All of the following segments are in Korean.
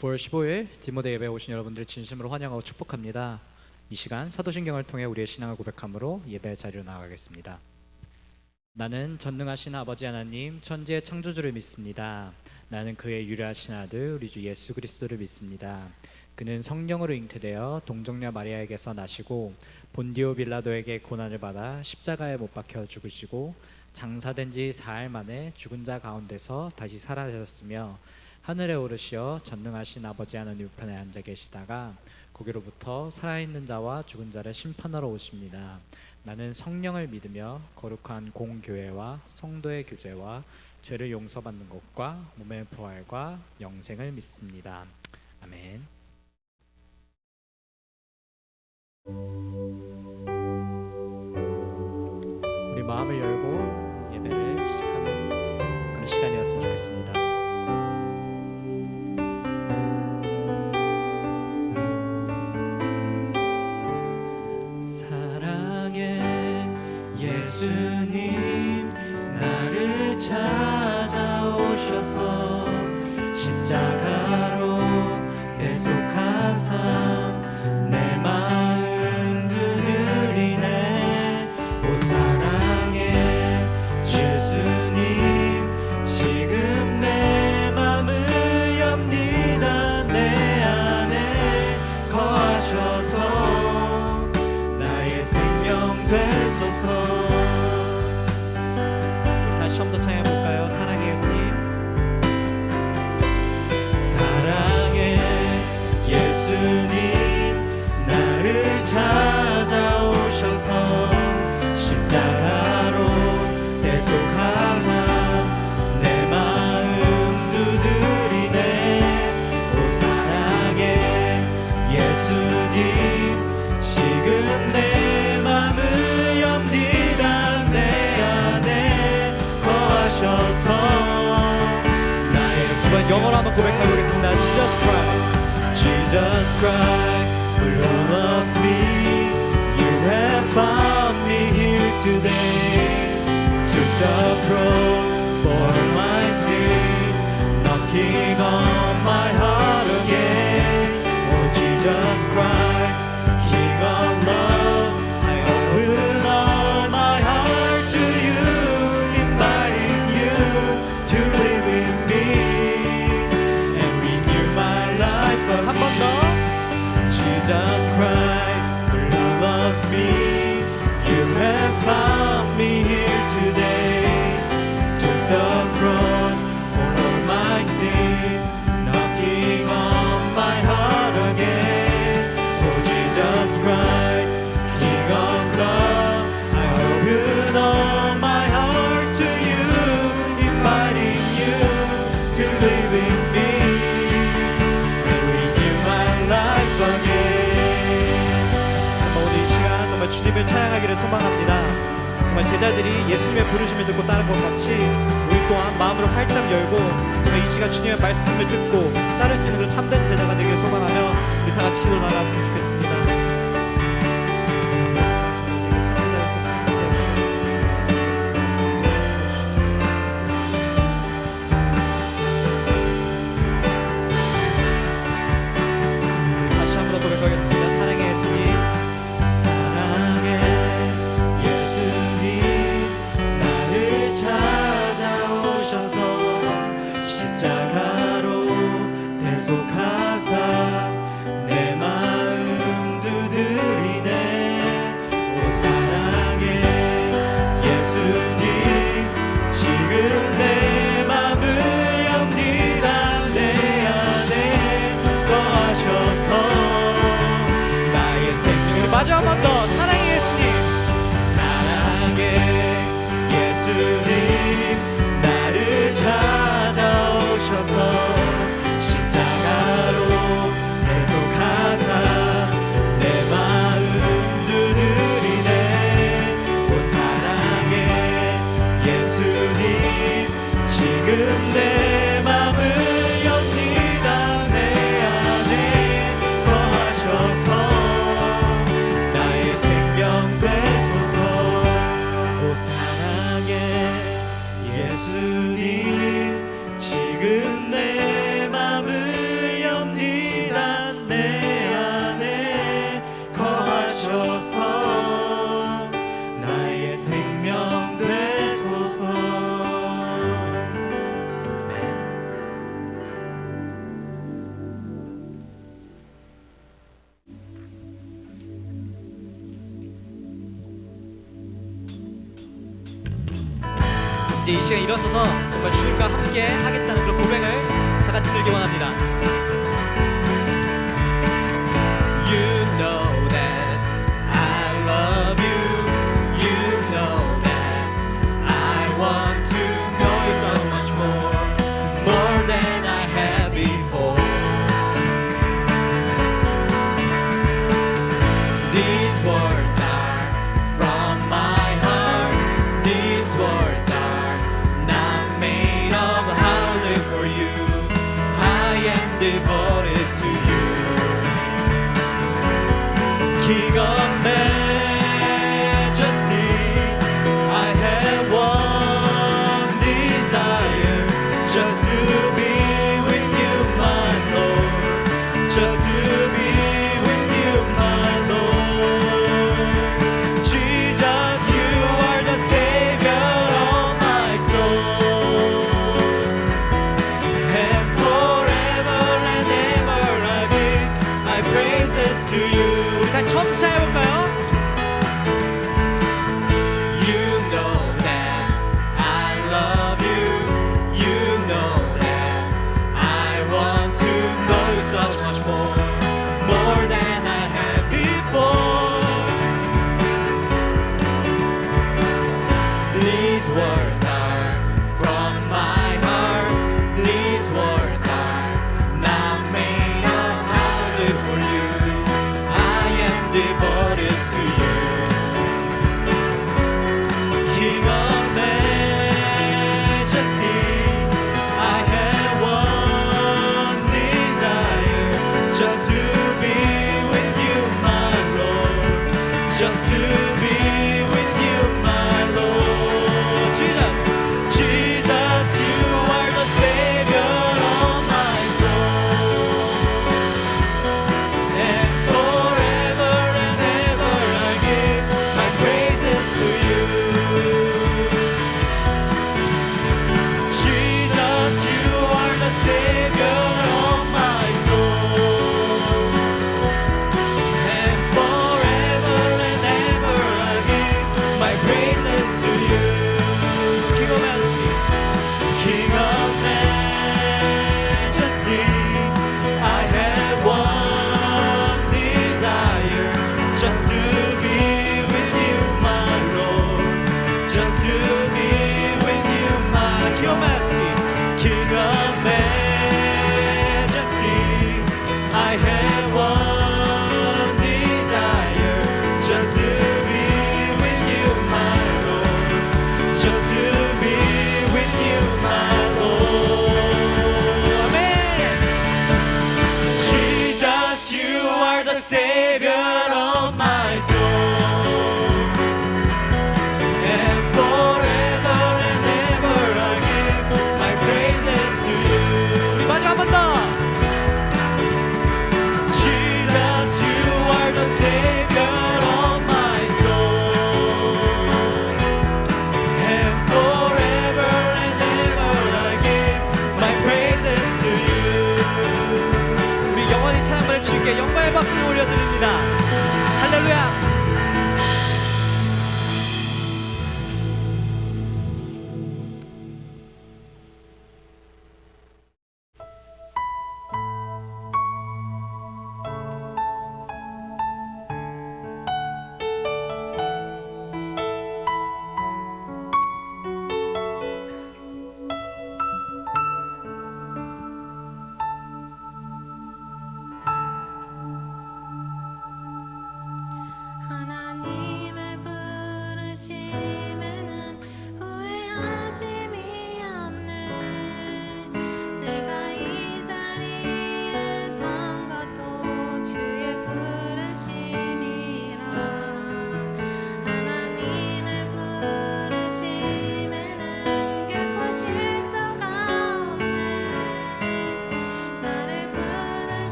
9월 15일 디모데 예배에 오신 여러분들 진심으로 환영하고 축복합니다. 이 시간 사도신경을 통해 우리의 신앙을 고백함으로 예배 자리로 나아가겠습니다. 나는 전능하신 아버지 하나님 천지의 창조주를 믿습니다. 나는 그의 유일하신 아들 우리 주 예수 그리스도를 믿습니다. 그는 성령으로 잉태되어 동정녀 마리아에게서 나시고 본디오 빌라도에게 고난을 받아 십자가에 못 박혀 죽으시고 장사된 지 사흘 만에 죽은 자 가운데서 다시 살아나셨으며 하늘에 오르시어 전능하신 아버지 하나님 우편에 앉아 계시다가 거기로부터 살아있는 자와 죽은 자를 심판하러 오십니다. 나는 성령을 믿으며 거룩한 공교회와 성도의 교제와 죄를 용서받는 것과 몸의 부활과 영생을 믿습니다. 아멘. 우리 마음을 열고 예배를 시작하는 그런 시간이었으면 좋겠습니다. 예수님 나를 찾아오셔서 십자가로 대속하사 내 마음 두드리네. 오 사랑의 예수님 지금 내 맘을 엽니다. 내 안에 거하셔서 나의 생명 되소서. 처음 더 찬양해볼까요? 사랑의 예수님. 사랑의 예수님 나를 찾아오셔서 십자가로 대속하사 내 마음 두드리네. 오 사랑의 예수님 지금 내 맘을 엽니다. 내 안에 거하셔서 나의 이번 영어로 한번 고백해 보겠습니다. Jesus Christ, Jesus Christ, who loves me, you have found me here today. Took the cross for my sin, knocking on my heart again. Oh Jesus Christ, King of love, I open all my heart to you, inviting you to live in me and renew my life again. 한 번 더. Jesus Christ, who loves me, you have found me here today. Took the cross for all my sin, knocking on my heart again. Oh Jesus Christ, King of love, I open all my heart to you, inviting you to live in me and renew my life again. 오늘 이 시간 정말 주님을 찬양하기를 소망합니다. 정말 제자들이 예수님의 부르심을 듣고 따른 것 같이 우리 또한 마음으로 활짝 열고 정말 이 시간 주님의 말씀을 듣고 따를 수 있는 그런 참된 제자가 되기를 소망하며 우리 다 같이 기도로 나갔으면 좋겠습니다. 다시 한 번 더 고백하겠습니다. 사랑의 예수님. 사랑의 예수님 나를 찾아오셔서 십자가로 대속하사 내 마음 두드리네. 오 사랑의 예수님 지금 내 맘을 엽니다. 내 안에 거하셔서 나의 생명을 마지막 한 번 더. 사랑의 예수님. 사랑의 예수님 나를 찾아오셔서 십자가로 대속하사 내 마음 두드리네. 오 사랑의 예수님 지금 내 맘을 엽니다. 내 안에 거하셔서 나의 생명 이제 이 시간 일어서서 정말 주님과 함께 하겠다는 그런 고백을 다 같이 들기 원합니다. You know that I love you. You know that I want to know you so much more than I have before. These words are from my heart. These words are not made of how I live for you. I am devoted to you. King of majesty, I have one desire, just to be with you, my Lord, just to be with you, my Lord. Jesus, you are the Savior of my soul, and forever and ever I give my praises to you. 다시 처음 시작해볼까요? You know that I love you. You know that I want to know you so much more than I have before. These words are from my heart. These words are not made of how I live for you. I am devoted to you. King of majesty, I have one desire, just to be with you, my Lord, just to be with you, my Lord. Jesus, Jesus, you are the Savior of my soul, and forever and ever I give my praises to you. Jesus, you are the Savior of my soul, and forever and ever I give my praises to you. King of majesty, King of majesty, I have one desire, just to be with you, my Lord, just to be with you, my King of majesty, King of majesty, I have one desire, just to be with you, my Lord, just to be with you, my Lord. Amen. Jesus, you are the Savior of my soul, and forever and ever I give my praises to you. 우리 마지막 한 번 더. Jesus, you are the Savior of my soul, and forever and ever I give my praises to you. 우리 영원히 찬양을 주께 영광의 박수 올려드립니다. 할렐루야.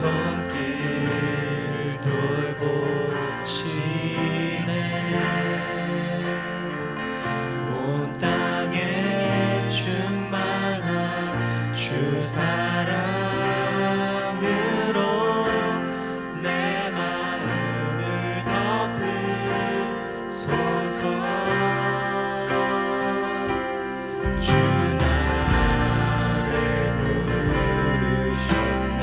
손길 돌보시네. 온 땅에 충만한 주 사랑으로 내 마음을 덮으소서. 주 나를 부르셨네.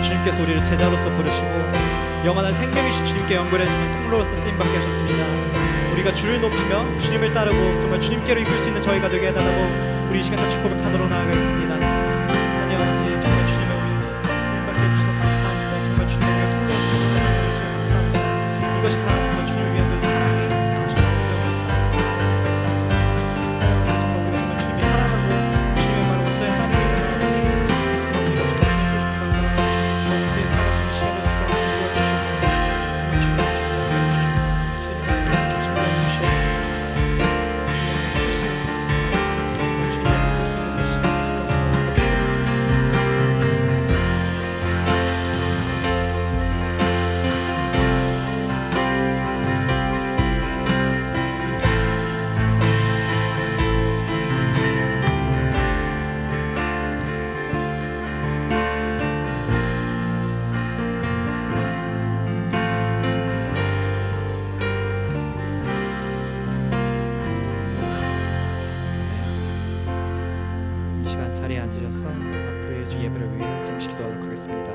주님께서 우리를 제자로서 부르시고 영원한 생명이신 주님께 연결해주는 통로로서 쓰임받게 하셨습니다. 우리가 주를 높이며 주님을 따르고 정말 주님께로 이끌 수 있는 저희가 되게 해달라고 우리 이 시간 같이 고백하도록 나아가겠습니다. 하나님 아버지, 정말 주님의 우리 쓰임받게 해주셔서 감사합니다. 정말 주님의 우리가 통로로서 쓰임받게 감사합니다. 이것이 다 정말 주님을 위한 그 사랑이 당신의 온전한 사랑, 정말 우리가 정말 주님이 사랑하고 주님의 말을 온전히 따르게 이 시간 자리에 앉으셔서 앞으로의 주 예배를 위해 잠시 기도하도록 하겠습니다.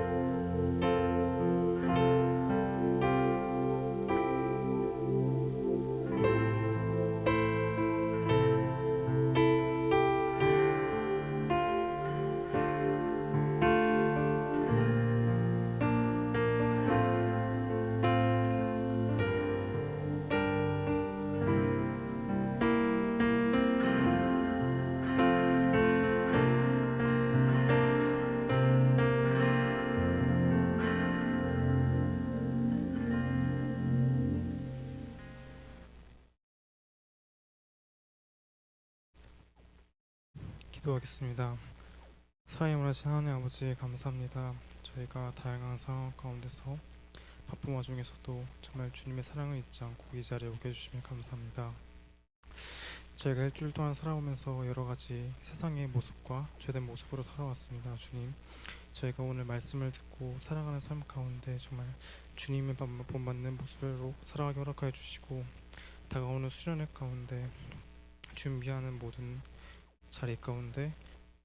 기도하겠습니다. 사랑하신 하나님 아버지, 감사합니다. 저희가 다양한 상황 가운데서 바쁜 와중에서도 정말 주님의 사랑을 잊지 않고 이 자리에 오게 해주시면 감사합니다. 저희가 일주일 동안 살아오면서 여러 가지 세상의 모습과 죄된 모습으로 살아왔습니다. 주님, 저희가 오늘 말씀을 듣고 살아가는 삶 가운데 정말 주님의 본받는 모습으로 살아가게 허락하여 주시고, 다가오는 수련회 가운데 준비하는 모든 자리 가운데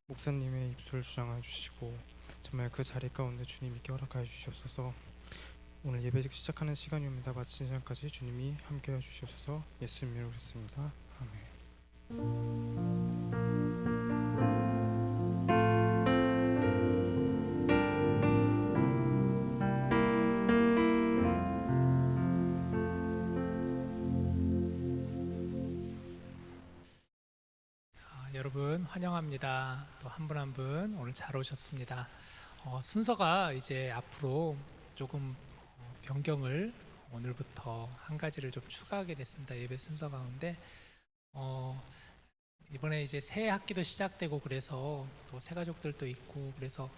목사님의 입술을 주장하여 주시고, 정말 그 자리 가운데 주님 있게 허락하여 주시옵소서. 오늘 예배 시작하는 시간입니다. 마치는 시간까지 주님이 함께해 주시옵소서. 예수님 이름으로 그랬습니다. 아멘. 여러분 환영합니다. 또 한 분 한 분 오늘 잘 오셨습니다. 순서가 이제 앞으로 조금 변경을 오늘부터 한 가지를 좀 추가하게 됐습니다. 예배 순서 가운데 이번에 이제 새 학기도 시작되고 그래서 또 새 가족들도 있고 그래서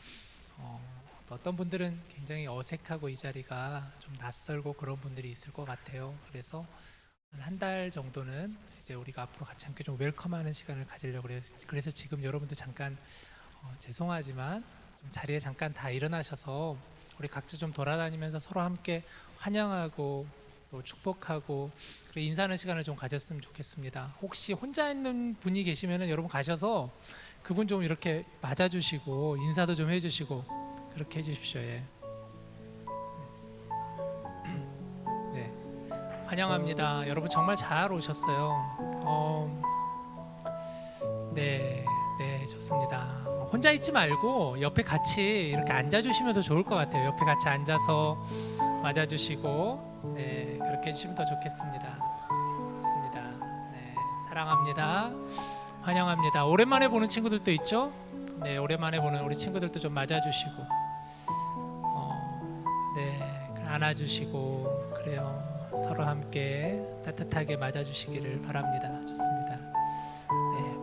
또 어떤 분들은 굉장히 어색하고 이 자리가 좀 낯설고 그런 분들이 있을 것 같아요. 그래서 한 달 정도는 이제 우리가 앞으로 같이 함께 좀 웰컴하는 시간을 가지려고 그래요. 그래서 지금 여러분들 잠깐 죄송하지만 좀 자리에 잠깐 다 일어나셔서 우리 각자 좀 돌아다니면서 서로 함께 환영하고 또 축복하고 그리고 인사하는 시간을 좀 가졌으면 좋겠습니다. 혹시 혼자 있는 분이 계시면은 여러분 가셔서 그분 좀 이렇게 맞아주시고 인사도 좀 해주시고 그렇게 해주십시오. 예. 네, 환영합니다. 여러분 정말 잘 오셨어요. 네, 좋습니다. 혼자 있지 말고 옆에 같이 이렇게 앉아주시면 더 좋을 것 같아요. 옆에 같이 앉아서 맞아주시고, 네, 그렇게 해주시면 더 좋겠습니다. 좋습니다. 네, 사랑합니다. 환영합니다. 오랜만에 보는 친구들도 있죠? 네, 오랜만에 보는 우리 친구들도 좀 맞아주시고, 네, 안아주시고, 그래요. 서로 함께 따뜻하게 맞아주시기를 바랍니다. 좋습니다. 네.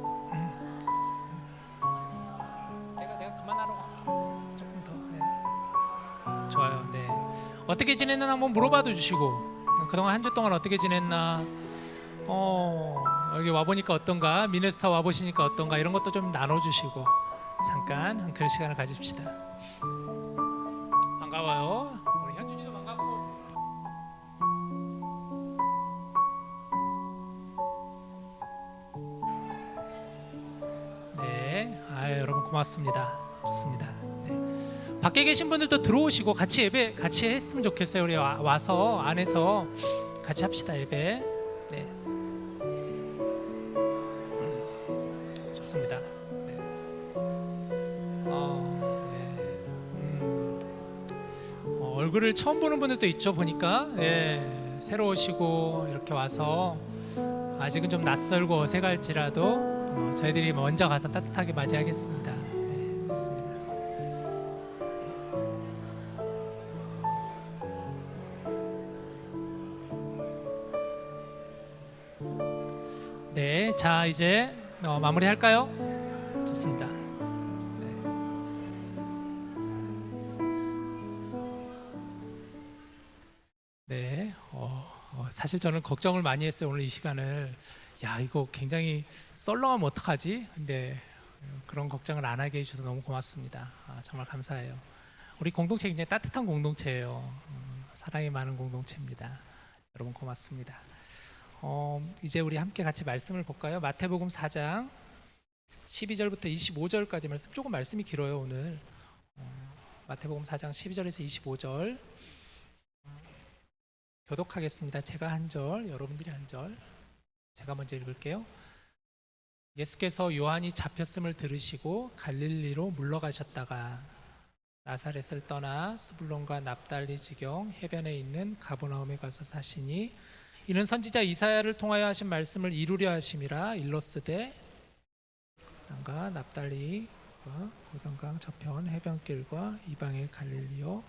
내가 그만하러 가. 조금 더. 네. 좋아요. 네. 어떻게 지냈나 한번 물어봐도 주시고, 그동안 한 주 동안 어떻게 지냈나, 여기 와 보니까 어떤가, 미네소타 와 보시니까 어떤가 이런 것도 좀 나눠주시고 잠깐 그런 시간을 가집시다. 반가워요. 우리 현준이도 반갑고. 네, 여러분 고맙습니다. 좋습니다. 네. 밖에 계신 분들도 들어오시고 같이 예배 같이 했으면 좋겠어요. 우리 와서 안에서 같이 합시다 예배. 네. 좋습니다. 네. 얼굴을 처음 보는 분들도 있죠 보니까. 예, 새로 오시고 이렇게 와서 아직은 좀 낯설고 어색할지라도 저희들이 먼저 가서 따뜻하게 맞이하겠습니다. 네, 좋습니다. 네, 자 이제 마무리할까요? 좋습니다. 네, 사실 저는 걱정을 많이 했어요. 오늘 이 시간을 야 이거 굉장히 썰렁하면 어떡하지? 근데 그런 걱정을 안 하게 해주셔서 너무 고맙습니다. 정말 감사해요. 우리 공동체 굉장히 따뜻한 공동체예요. 사랑이 많은 공동체입니다. 여러분 고맙습니다. 이제 우리 함께 같이 말씀을 볼까요? 마태복음 4장 12절부터 25절까지 말씀. 조금 말씀이 길어요 오늘. 마태복음 4장 12절에서 25절 교독하겠습니다. 제가 한 절, 여러분들이 한 절. 제가 먼저 읽을게요. 예수께서 요한이 잡혔음을 들으시고 갈릴리로 물러가셨다가 나사렛을 떠나 스불론과 납달리 지경 해변에 있는 가버나움에 가서 사시니 이는 선지자 이사야를 통하여 하신 말씀을 이루려 하심이라. 일러스되 땅과 납달리와 요단강 저편 해변길과 이방의 갈릴리요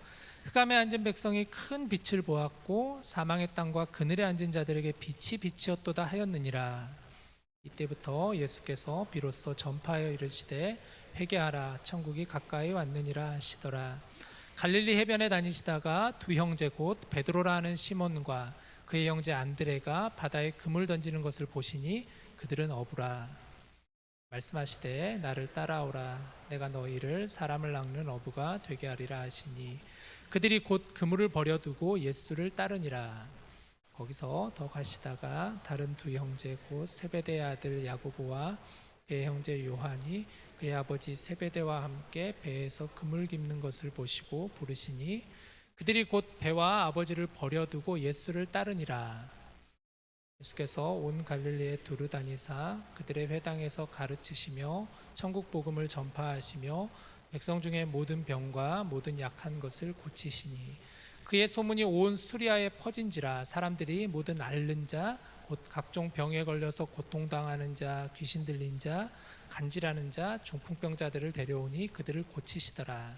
흑암에 앉은 백성이 큰 빛을 보았고 사망의 땅과 그늘에 앉은 자들에게 빛이 빛이었도다 하였느니라. 이때부터 예수께서 비로소 전파하여 이르시되 회개하라 천국이 가까이 왔느니라 하시더라. 갈릴리 해변에 다니시다가 두 형제 곧 베드로라 하는 시몬과 그의 형제 안드레가 바다에 그물 던지는 것을 보시니 그들은 어부라. 말씀하시되 나를 따라오라. 내가 너희를 사람을 낚는 어부가 되게 하리라 하시니 그들이 곧 그물을 버려두고 예수를 따르니라. 거기서 더 가시다가 다른 두 형제 곧 세베대의 아들 야고보와 그의 형제 요한이 그의 아버지 세베대와 함께 배에서 그물 깁는 것을 보시고 부르시니 그들이 곧 배와 아버지를 버려두고 예수를 따르니라. 예수께서 온 갈릴리에 두루 다니사 그들의 회당에서 가르치시며 천국 복음을 전파하시며 백성 중에 모든 병과 모든 약한 것을 고치시니 그의 소문이 온 수리아에 퍼진지라. 사람들이 모든 앓는 자 곧 각종 병에 걸려서 고통당하는 자 귀신 들린 자 간질하는 자 중풍병자들을 데려오니 그들을 고치시더라.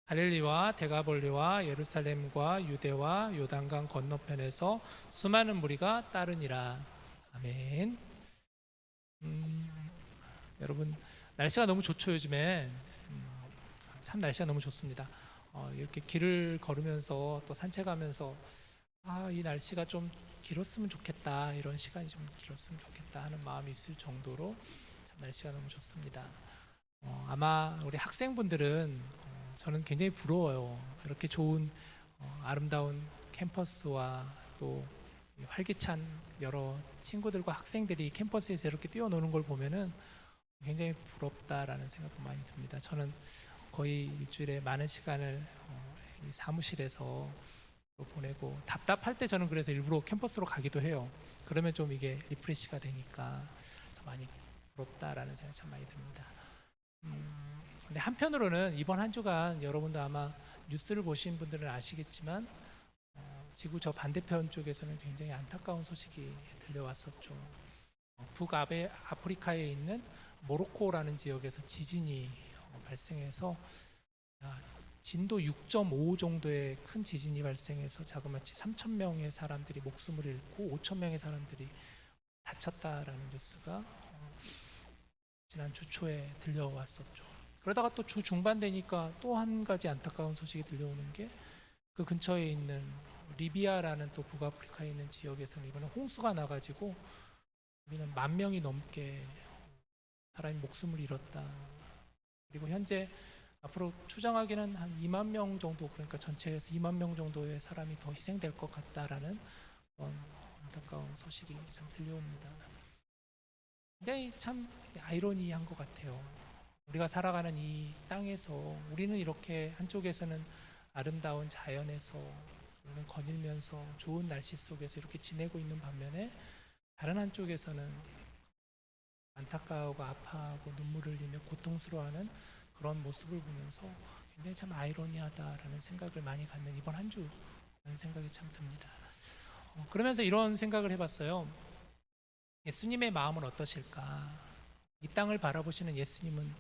갈릴리와 데가볼리와 예루살렘과 유대와 요단강 건너편에서 수많은 무리가 따르니라. 아멘. 여러분 날씨가 너무 좋죠 요즘에. 참 날씨가 너무 좋습니다. 이렇게 길을 걸으면서 또 산책하면서 이 날씨가 좀 길었으면 좋겠다, 이런 시간이 좀 길었으면 좋겠다 하는 마음이 있을 정도로 참 날씨가 너무 좋습니다. 아마 우리 학생분들은 저는 굉장히 부러워요. 이렇게 좋은 아름다운 캠퍼스와 또 활기찬 여러 친구들과 학생들이 캠퍼스에서 이렇게 뛰어노는 걸 보면은 굉장히 부럽다라는 생각도 많이 듭니다. 저는 거의 일주일에 많은 시간을 이 사무실에서 보내고 답답할 때 저는 그래서 일부러 캠퍼스로 가기도 해요. 그러면 좀 이게 리프레시가 되니까 많이 부럽다라는 생각이 참 많이 듭니다. 근데 한편으로는 이번 한 주간 여러분도 아마 뉴스를 보신 분들은 아시겠지만 지구 저 반대편 쪽에서는 굉장히 안타까운 소식이 들려왔었죠. 북아프리카에 있는 모로코라는 지역에서 지진이 발생해서 진도 6.5 정도의 큰 지진이 발생해서 자그마치 3,000명의 사람들이 목숨을 잃고 5,000명의 사람들이 다쳤다라는 뉴스가 지난 주 초에 들려왔었죠. 그러다가 또 주 중반 되니까 또 한 가지 안타까운 소식이 들려오는 게 그 근처에 있는 리비아라는 또 북아프리카에 있는 지역에서는 이번에 홍수가 나가지고 우리는 10,000명이 넘게 사람이 목숨을 잃었다. 그리고 현재 앞으로 추정하기는 한 2만 명 정도, 그러니까 전체에서 2만 명 정도의 사람이 더 희생될 것 같다라는 안타까운 소식이 참 들려옵니다. 굉장히 참 아이러니한 것 같아요. 우리가 살아가는 이 땅에서 우리는 이렇게 한쪽에서는 아름다운 자연에서 우리는 거닐면서 좋은 날씨 속에서 이렇게 지내고 있는 반면에 다른 한쪽에서는 안타까워하고 아파하고 눈물을 흘리며 고통스러워하는 그런 모습을 보면서 굉장히 참 아이러니하다라는 생각을 많이 갖는 이번 한 주라는 생각이 참 듭니다. 그러면서 이런 생각을 해봤어요. 예수님의 마음은 어떠실까? 이 땅을 바라보시는 예수님은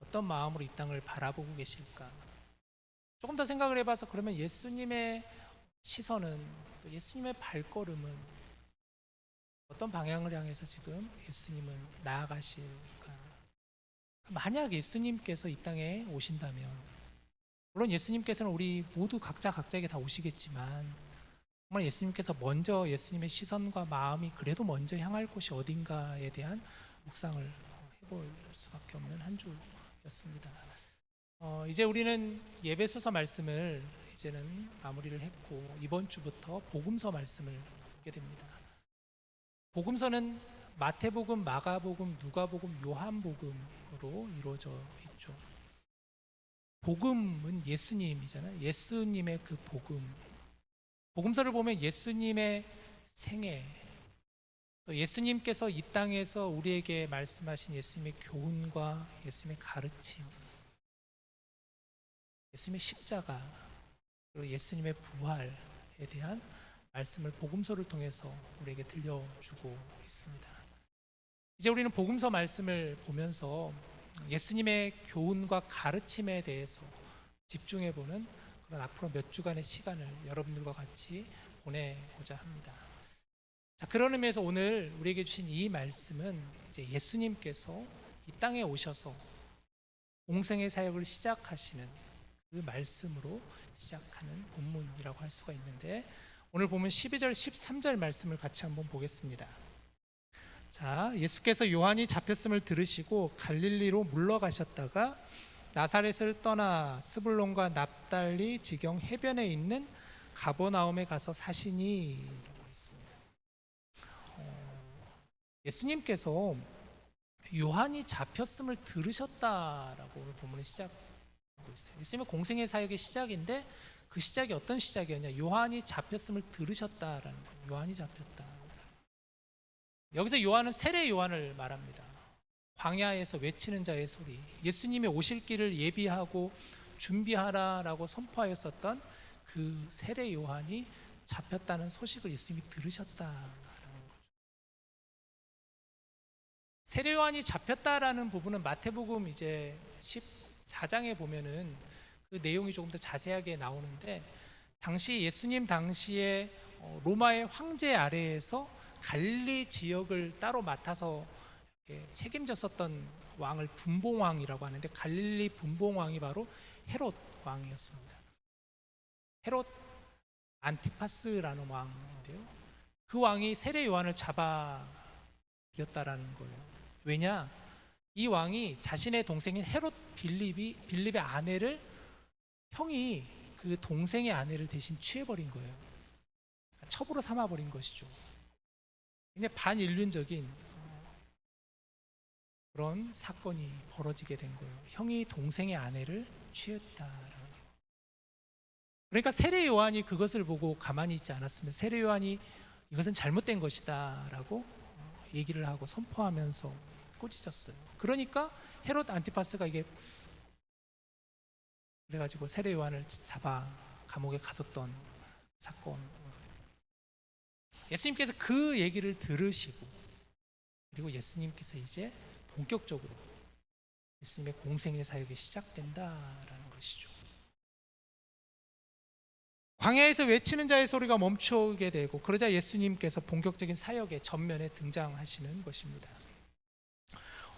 어떤 마음으로 이 땅을 바라보고 계실까? 조금 더 생각을 해봐서 그러면 예수님의 시선은, 또 예수님의 발걸음은 어떤 방향을 향해서 지금 예수님은 나아가실까? 만약 예수님께서 이 땅에 오신다면, 물론 예수님께서는 우리 모두 각자에게 다 오시겠지만 정말 예수님께서 먼저 예수님의 시선과 마음이 그래도 먼저 향할 곳이 어딘가에 대한 묵상을 해볼 수밖에 없는 한 주였습니다. 이제 우리는 예배소서 말씀을 이제는 마무리를 했고 이번 주부터 복음서 말씀을 보게 됩니다. 복음서는 마태복음, 마가복음, 누가복음, 요한복음으로 이루어져 있죠. 복음은 예수님이잖아요. 예수님의 그 복음. 복음서를 보면 예수님의 생애, 또 예수님께서 이 땅에서 우리에게 말씀하신 예수님의 교훈과 예수님의 가르침, 예수님의 십자가, 그리고 예수님의 부활에 대한 말씀을 복음서를 통해서 우리에게 들려주고 있습니다. 이제 우리는 복음서 말씀을 보면서 예수님의 교훈과 가르침에 대해서 집중해보는 그런 앞으로 몇 주간의 시간을 여러분들과 같이 보내고자 합니다. 자, 그런 의미에서 오늘 우리에게 주신 이 말씀은 이제 예수님께서 이 땅에 오셔서 공생의 사역을 시작하시는 그 말씀으로 시작하는 본문이라고 할 수가 있는데, 오늘 보면 12절, 13절 말씀을 같이 한번 보겠습니다. 자, 예수께서 요한이 잡혔음을 들으시고 갈릴리로 물러가셨다가 나사렛을 떠나 스불론과 납달리 지경 해변에 있는 가버나움에 가서 사시니 라고 했습니다. 예수님께서 요한이 잡혔음을 들으셨다라고 오늘 본문의 시작하고 있어요. 예수님의 공생의 사역의 시작인데 그 시작이 어떤 시작이었냐? 요한이 잡혔음을 들으셨다라는 거예요. 요한이 잡혔다. 여기서 요한은 세례 요한을 말합니다. 광야에서 외치는 자의 소리, 예수님의 오실 길을 예비하고 준비하라라고 선포하였었던 그 세례 요한이 잡혔다는 소식을 예수님이 들으셨다라는 거죠. 세례 요한이 잡혔다라는 부분은 마태복음 이제 14장에 보면은 그 내용이 조금 더 자세하게 나오는데, 당시 예수님 당시에 로마의 황제 아래에서 갈릴리 지역을 따로 맡아서 책임졌었던 왕을 분봉왕이라고 하는데, 갈릴리 분봉왕이 바로 헤롯 왕이었습니다. 헤롯 안티파스라는 왕인데요, 그 왕이 세례 요한을 잡아들였다라는 거예요. 왜냐? 이 왕이 자신의 동생인 헤롯 빌립의 아내를, 형이 그 동생의 아내를 대신 취해버린 거예요. 첩으로 삼아버린 것이죠. 굉장히 반인륜적인 그런 사건이 벌어지게 된 거예요. 형이 동생의 아내를 취했다라는 거예요. 그러니까 세례 요한이 그것을 보고 가만히 있지 않았으면 세례 요한이 이것은 잘못된 것이다라고 얘기를 하고 선포하면서 꾸짖었어요. 그러니까 헤롯 안티파스가 이게 그래가지고 세례 요한을 잡아 감옥에 가뒀던 사건. 예수님께서 그 얘기를 들으시고, 그리고 예수님께서 이제 본격적으로 예수님의 공생의 사역이 시작된다라는 것이죠. 광야에서 외치는 자의 소리가 멈추게 되고, 그러자 예수님께서 본격적인 사역의 전면에 등장하시는 것입니다.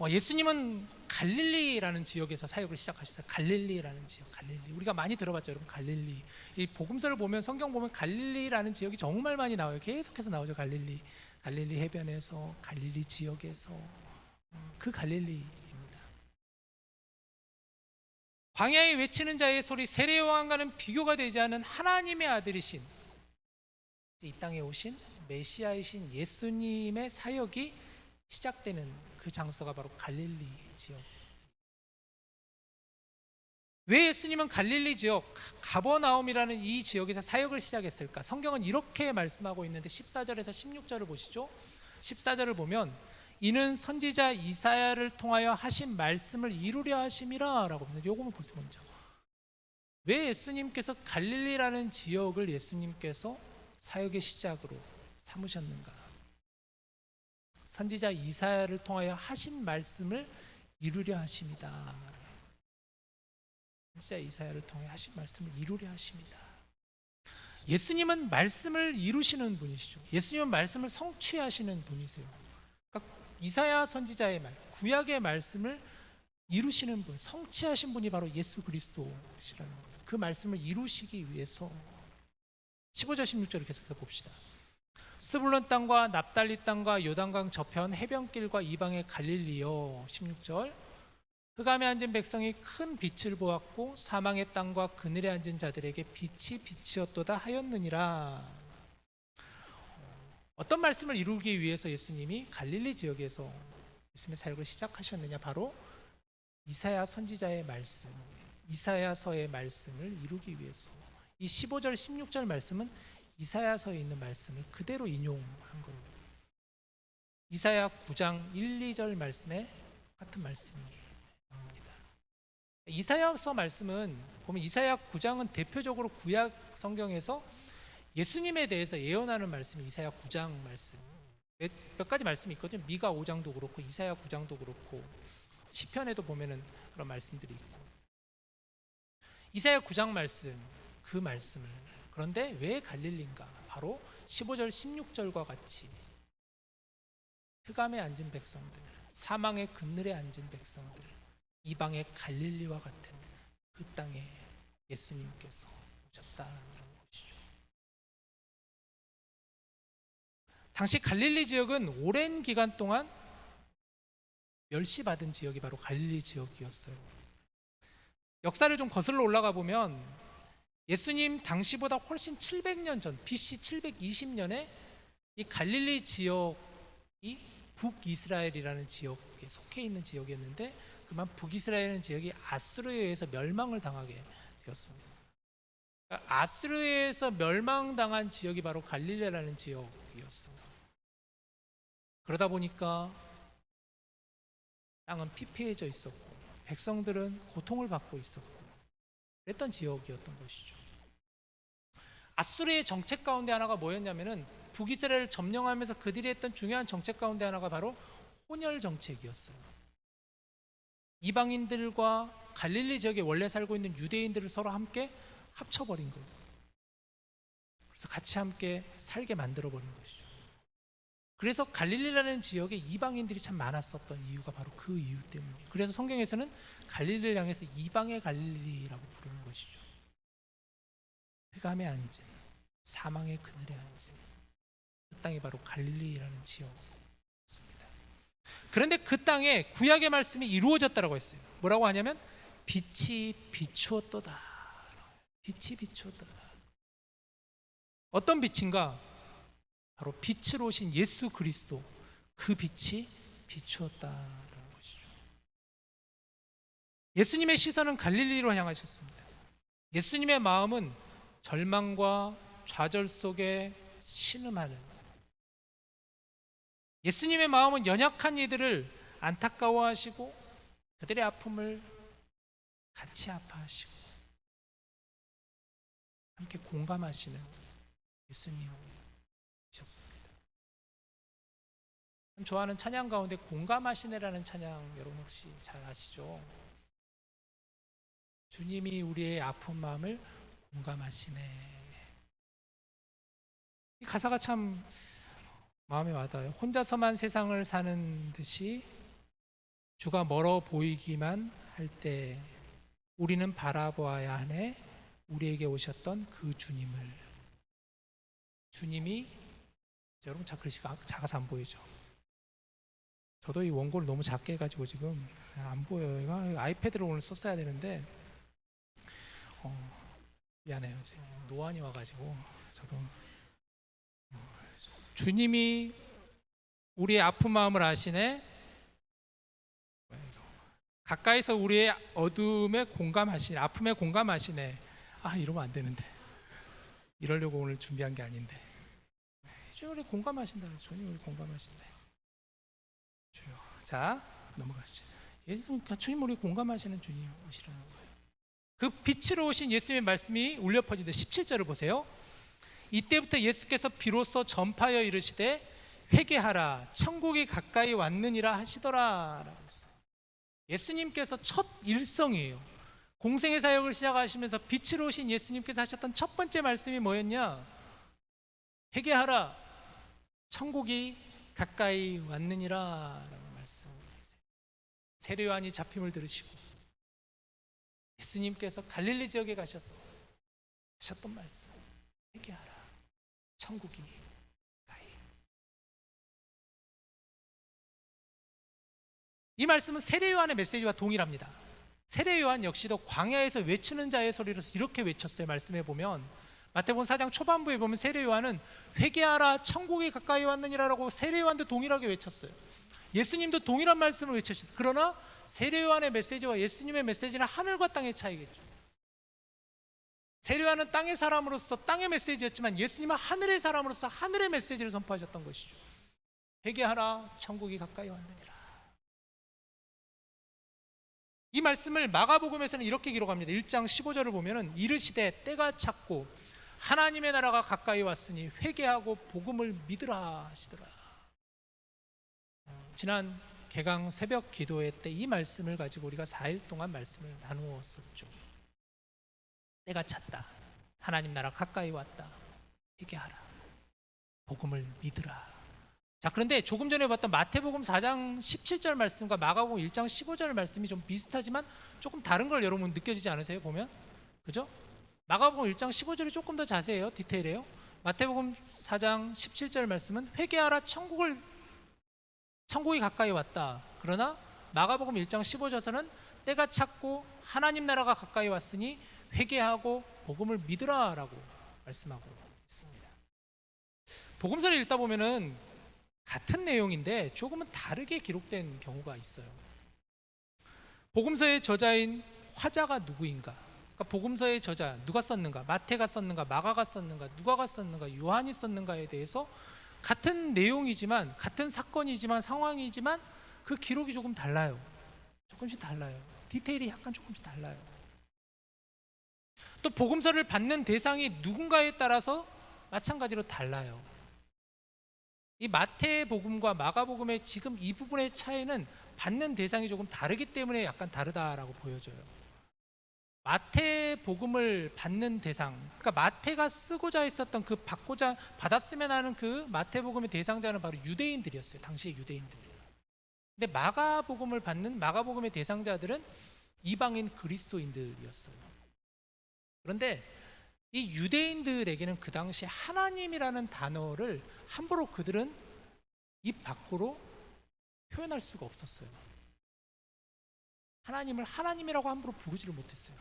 예수님은 갈릴리라는 지역에서 사역을 시작하셨어요. 갈릴리라는 지역, 갈릴리. 우리가 많이 들어봤죠, 여러분. 갈릴리. 이 복음서를 보면, 성경 보면 갈릴리라는 지역이 정말 많이 나와요. 계속해서 나오죠. 갈릴리. 갈릴리 해변에서, 갈릴리 지역에서, 그 갈릴리입니다. 광야에 외치는 자의 소리, 세례 요한과는 비교가 되지 않은 하나님의 아들이신, 이 땅에 오신 메시아이신 예수님의 사역이 시작되는 그 장소가 바로 갈릴리 지역. 왜 예수님은 갈릴리 지역 가버나움이라는 이 지역에서 사역을 시작했을까? 성경은 이렇게 말씀하고 있는데 14절에서 16절을 보시죠. 14절을 보면 이는 선지자 이사야를 통하여 하신 말씀을 이루려 하심이라 라고 합니다. 요거만 보세요. 먼저 왜 예수님께서 갈릴리라는 지역을 예수님께서 사역의 시작으로 삼으셨는가? 선지자 이사야를 통하여 하신 말씀을 이루려 하심이다. 선지자 이사야를 통해 하신 말씀을 이루려 하십니다. 예수님은 말씀을 이루시는 분이시죠. 예수님은 말씀을 성취하시는 분이세요. 그러니까 이사야 선지자의 말, 구약의 말씀을 이루시는 분, 성취하신 분이 바로 예수 그리스도시라는 거예요. 그 말씀을 이루시기 위해서 15절 16절을 계속해서 봅시다. 스불론 땅과 납달리 땅과 요단강 저편 해변길과 이방의 갈릴리여. 16절 흑암에 앉은 백성이 큰 빛을 보았고 사망의 땅과 그늘에 앉은 자들에게 빛이 빛이었도다 하였느니라. 어떤 말씀을 이루기 위해서 예수님이 갈릴리 지역에서 예수님의 사역을 시작하셨느냐? 바로 이사야 선지자의 말씀, 이사야서의 말씀을 이루기 위해서. 이 15절 16절 말씀은 이사야서에 있는 말씀을 그대로 인용한 거예요. 이사야 9장 1, 2절 말씀에 같은 말씀이 나옵니다. 이사야서 말씀은 보면 이사야 9장은 대표적으로 구약 성경에서 예수님에 대해서 예언하는 말씀이 이사야 9장 말씀. 몇 가지 말씀이 있거든요. 미가 5장도 그렇고 이사야 9장도 그렇고 시편에도 보면은 그런 말씀들이 있고. 이사야 9장 말씀, 그 말씀을, 그런데 왜 갈릴리인가? 바로 15절 16절과 같이 흑암에 앉은 백성들, 사망의 그늘에 앉은 백성들, 이방의 갈릴리와 같은 그 땅에 예수님께서 오셨다는 것이죠. 당시 갈릴리 지역은 오랜 기간 동안 멸시받은 지역이 바로 갈릴리 지역이었어요. 역사를 좀 거슬러 올라가 보면 예수님 당시보다 훨씬 700년 전, BC 720년에 이 갈릴리 지역이 북이스라엘이라는 지역에 속해 있는 지역이었는데, 그만 북이스라엘이라는 지역이 아수르에 의해서 멸망을 당하게 되었습니다. 그러니까 아수르에 의해서 멸망당한 지역이 바로 갈릴리라는 지역이었어요. 그러다 보니까 땅은 피폐해져 있었고 백성들은 고통을 받고 있었고 그랬던 지역이었던 것이죠. 아수르의 정책 가운데 하나가 뭐였냐면은 북이스라엘을 점령하면서 그들이 했던 중요한 정책 가운데 하나가 바로 혼혈 정책이었어요. 이방인들과 갈릴리 지역에 원래 살고 있는 유대인들을 서로 함께 합쳐버린 거예요. 그래서 같이 함께 살게 만들어버린 것이죠. 그래서 갈릴리라는 지역에 이방인들이 참 많았었던 이유가 바로 그 이유 때문이에요. 그래서 성경에서는 갈릴리를 향해서 이방의 갈릴리라고 부르는 것이죠. 흑암에 앉은, 사망의 그늘에 앉은 그 땅이 바로 갈릴리라는 지역입니다. 그런데 그 땅에 구약의 말씀이 이루어졌다고 했어요. 뭐라고 하냐면 빛이 비추었도다. 빛이 비추었도다. 어떤 빛인가? 바로 빛으로 오신 예수 그리스도, 그 빛이 비추었다는 것이죠. 예수님의 시선은 갈릴리로 향하셨습니다. 예수님의 마음은 절망과 좌절 속에 신음하는, 예수님의 마음은 연약한 이들을 안타까워하시고 그들의 아픔을 같이 아파하시고 함께 공감하시는 예수님이셨습니다. 좋아하는 찬양 가운데 공감하시네라는 찬양 여러분 혹시 잘 아시죠? 주님이 우리의 아픈 마음을 공감하시네. 이 가사가 참 마음에 와닿아요. 혼자서만 세상을 사는 듯이 주가 멀어 보이기만 할 때 우리는 바라보아야 하네. 우리에게 오셨던 그 주님을. 주님이, 여러분 자 글씨가 작아서 안 보이죠? 저도 이 원고를 너무 작게 해가지고 지금 안 보여요. 이거 아이패드로 오늘 썼어야 되는데 미안해요. 지금 노안이 와가지고 저도. 주님이 우리의 아픈 마음을 아시네. 가까이서 우리의 어둠에 공감하시네, 아픔에 공감하시네. 아, 이러면 안 되는데. 이러려고 오늘 준비한 게 아닌데. 주님 우리 공감하신다. 주님 우리 공감하신다. 주여. 자, 넘어가시죠. 예수님, 주님 우리 공감하시는 주님이시라는 거예요. 그 빛으로 오신 예수님의 말씀이 울려 퍼지는데 17절을 보세요. 이때부터 예수께서 비로소 전파하여 이르시되 회개하라 천국이 가까이 왔느니라 하시더라. 예수님께서 첫 일성이에요. 공생의 사역을 시작하시면서 빛으로 오신 예수님께서 하셨던 첫 번째 말씀이 뭐였냐? 회개하라 천국이 가까이 왔느니라 라는 말씀. 세례 요한이 잡힘을 들으시고 예수님께서 갈릴리 지역에 가셔서 하셨던 말씀, 회개하라 천국이 가까이. 이 말씀은 세례 요한의 메시지와 동일합니다. 세례 요한 역시도 광야에서 외치는 자의 소리로 이렇게 외쳤어요. 말씀해 보면 마태복음 4장 초반부에 보면 세례 요한은 회개하라 천국이 가까이 왔느니라라고 세례 요한도 동일하게 외쳤어요. 예수님도 동일한 말씀을 외치셨어요. 그러나 세례 요한의 메시지와 예수님의 메시지는 하늘과 땅의 차이겠죠. 세례 요한은 땅의 사람으로서 땅의 메시지였지만 예수님은 하늘의 사람으로서 하늘의 메시지를 선포하셨던 것이죠. 회개하라 천국이 가까이 왔느니라. 이 말씀을 마가복음에서는 이렇게 기록합니다. 1장 15절을 보면은 이르시되 때가 찼고 하나님의 나라가 가까이 왔으니 회개하고 복음을 믿으라 하시더라. 지난 개강 새벽 기도회 때 이 말씀을 가지고 우리가 4일 동안 말씀을 나누었었죠. 때가 찼다. 하나님 나라 가까이 왔다. 회개하라. 복음을 믿으라. 자, 그런데 조금 전에 봤던 마태복음 4장 17절 말씀과 마가복음 1장 15절 말씀이 좀 비슷하지만 조금 다른 걸 여러분 느껴지지 않으세요? 보면 그죠? 마가복음 1장 15절이 조금 더 자세해요. 디테일해요. 마태복음 4장 17절 말씀은 회개하라 천국이 가까이 왔다. 그러나 마가복음 1장 15절에서는 때가 찼고 하나님 나라가 가까이 왔으니 회개하고 복음을 믿으라 라고 말씀하고 있습니다. 복음서를 읽다 보면은 같은 내용인데 조금은 다르게 기록된 경우가 있어요. 복음서의 저자인 화자가 누구인가? 그러니까 복음서의 저자 누가 썼는가? 마태가 썼는가? 마가가 썼는가? 누가가 썼는가? 요한이 썼는가에 대해서 같은 내용이지만 같은 사건이지만 상황이지만 그 기록이 조금 달라요. 조금씩 달라요. 디테일이 약간 조금씩 달라요. 또 복음서를 받는 대상이 누군가에 따라서 마찬가지로 달라요. 이 마태복음과 마가복음의 지금 이 부분의 차이는 받는 대상이 조금 다르기 때문에 약간 다르다라고 보여져요. 마태복음을 받는 대상, 그러니까 마태가 쓰고자 했었던 그 받았으면 하는 그 마태복음의 대상자는 바로 유대인들이었어요. 당시의 유대인들. 근데 마가복음을 받는 마가복음의 대상자들은 이방인 그리스도인들이었어요. 그런데 이 유대인들에게는 그 당시 하나님이라는 단어를 함부로 그들은 입 밖으로 표현할 수가 없었어요. 하나님을 하나님이라고 함부로 부르지를 못했어요.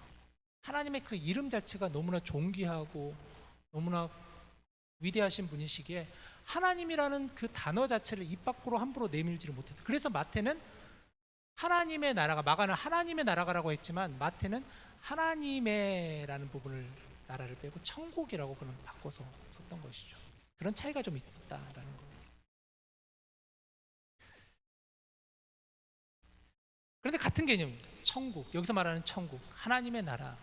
하나님의 그 이름 자체가 너무나 존귀하고 너무나 위대하신 분이시기에 하나님이라는 그 단어 자체를 입 밖으로 함부로 내밀지를 못했어요. 그래서 마태는 하나님의 나라가, 마가는 하나님의 나라가라고 했지만 마태는 하나님의라는 부분을 나라를 빼고 천국이라고 그는 바꿔서 썼던 것이죠. 그런 차이가 좀 있었다라는 거예요. 그런데 같은 개념입니다. 천국, 여기서 말하는 천국, 하나님의 나라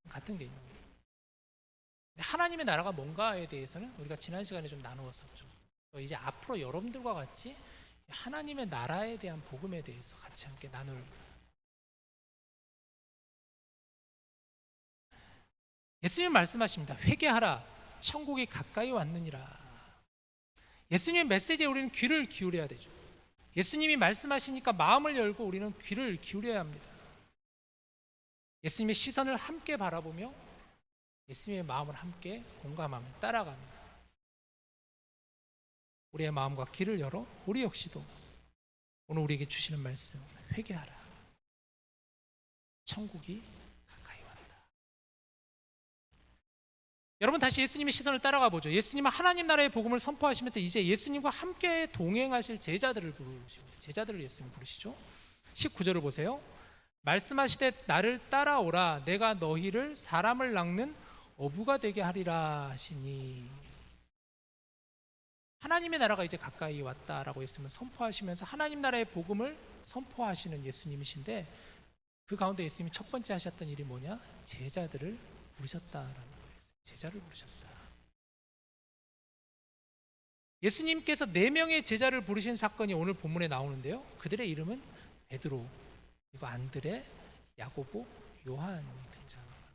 같은 개념입니다. 하나님의 나라가 뭔가에 대해서는 우리가 지난 시간에 좀 나누었었죠. 이제 앞으로 여러분들과 같이 하나님의 나라에 대한 복음에 대해서 같이 함께 나눌. 예수님 말씀하십니다. 회개하라 천국이 가까이 왔느니라. 예수님의 메시지에 우리는 귀를 기울여야 되죠. 예수님이 말씀하시니까 마음을 열고 우리는 귀를 기울여야 합니다. 예수님의 시선을 함께 바라보며 예수님의 마음을 함께 공감하며 따라갑니다. 우리의 마음과 귀를 열어 우리 역시도 오늘 우리에게 주시는 말씀, 회개하라 천국이 가까이 왔다. 여러분 다시 예수님의 시선을 따라가 보죠. 예수님은 하나님 나라의 복음을 선포하시면서 이제 예수님과 함께 동행하실 제자들을 부르십니다. 제자들을 예수님 부르시죠. 19절을 보세요. 말씀하시되 나를 따라오라 내가 너희를 사람을 낚는 어부가 되게 하리라 하시니, 하나님의 나라가 이제 가까이 왔다라고 했으면 선포하시면서 하나님 나라의 복음을 선포하시는 예수님이신데, 그 가운데 예수님이 첫 번째 하셨던 일이 뭐냐? 제자들을 부르셨다라는 거예요. 제자를 부르셨다. 예수님께서 4명의 제자를 부르신 사건이 오늘 본문에 나오는데요, 그들의 이름은 베드로, 그리고 안드레, 야고보, 요한이 등장합니다.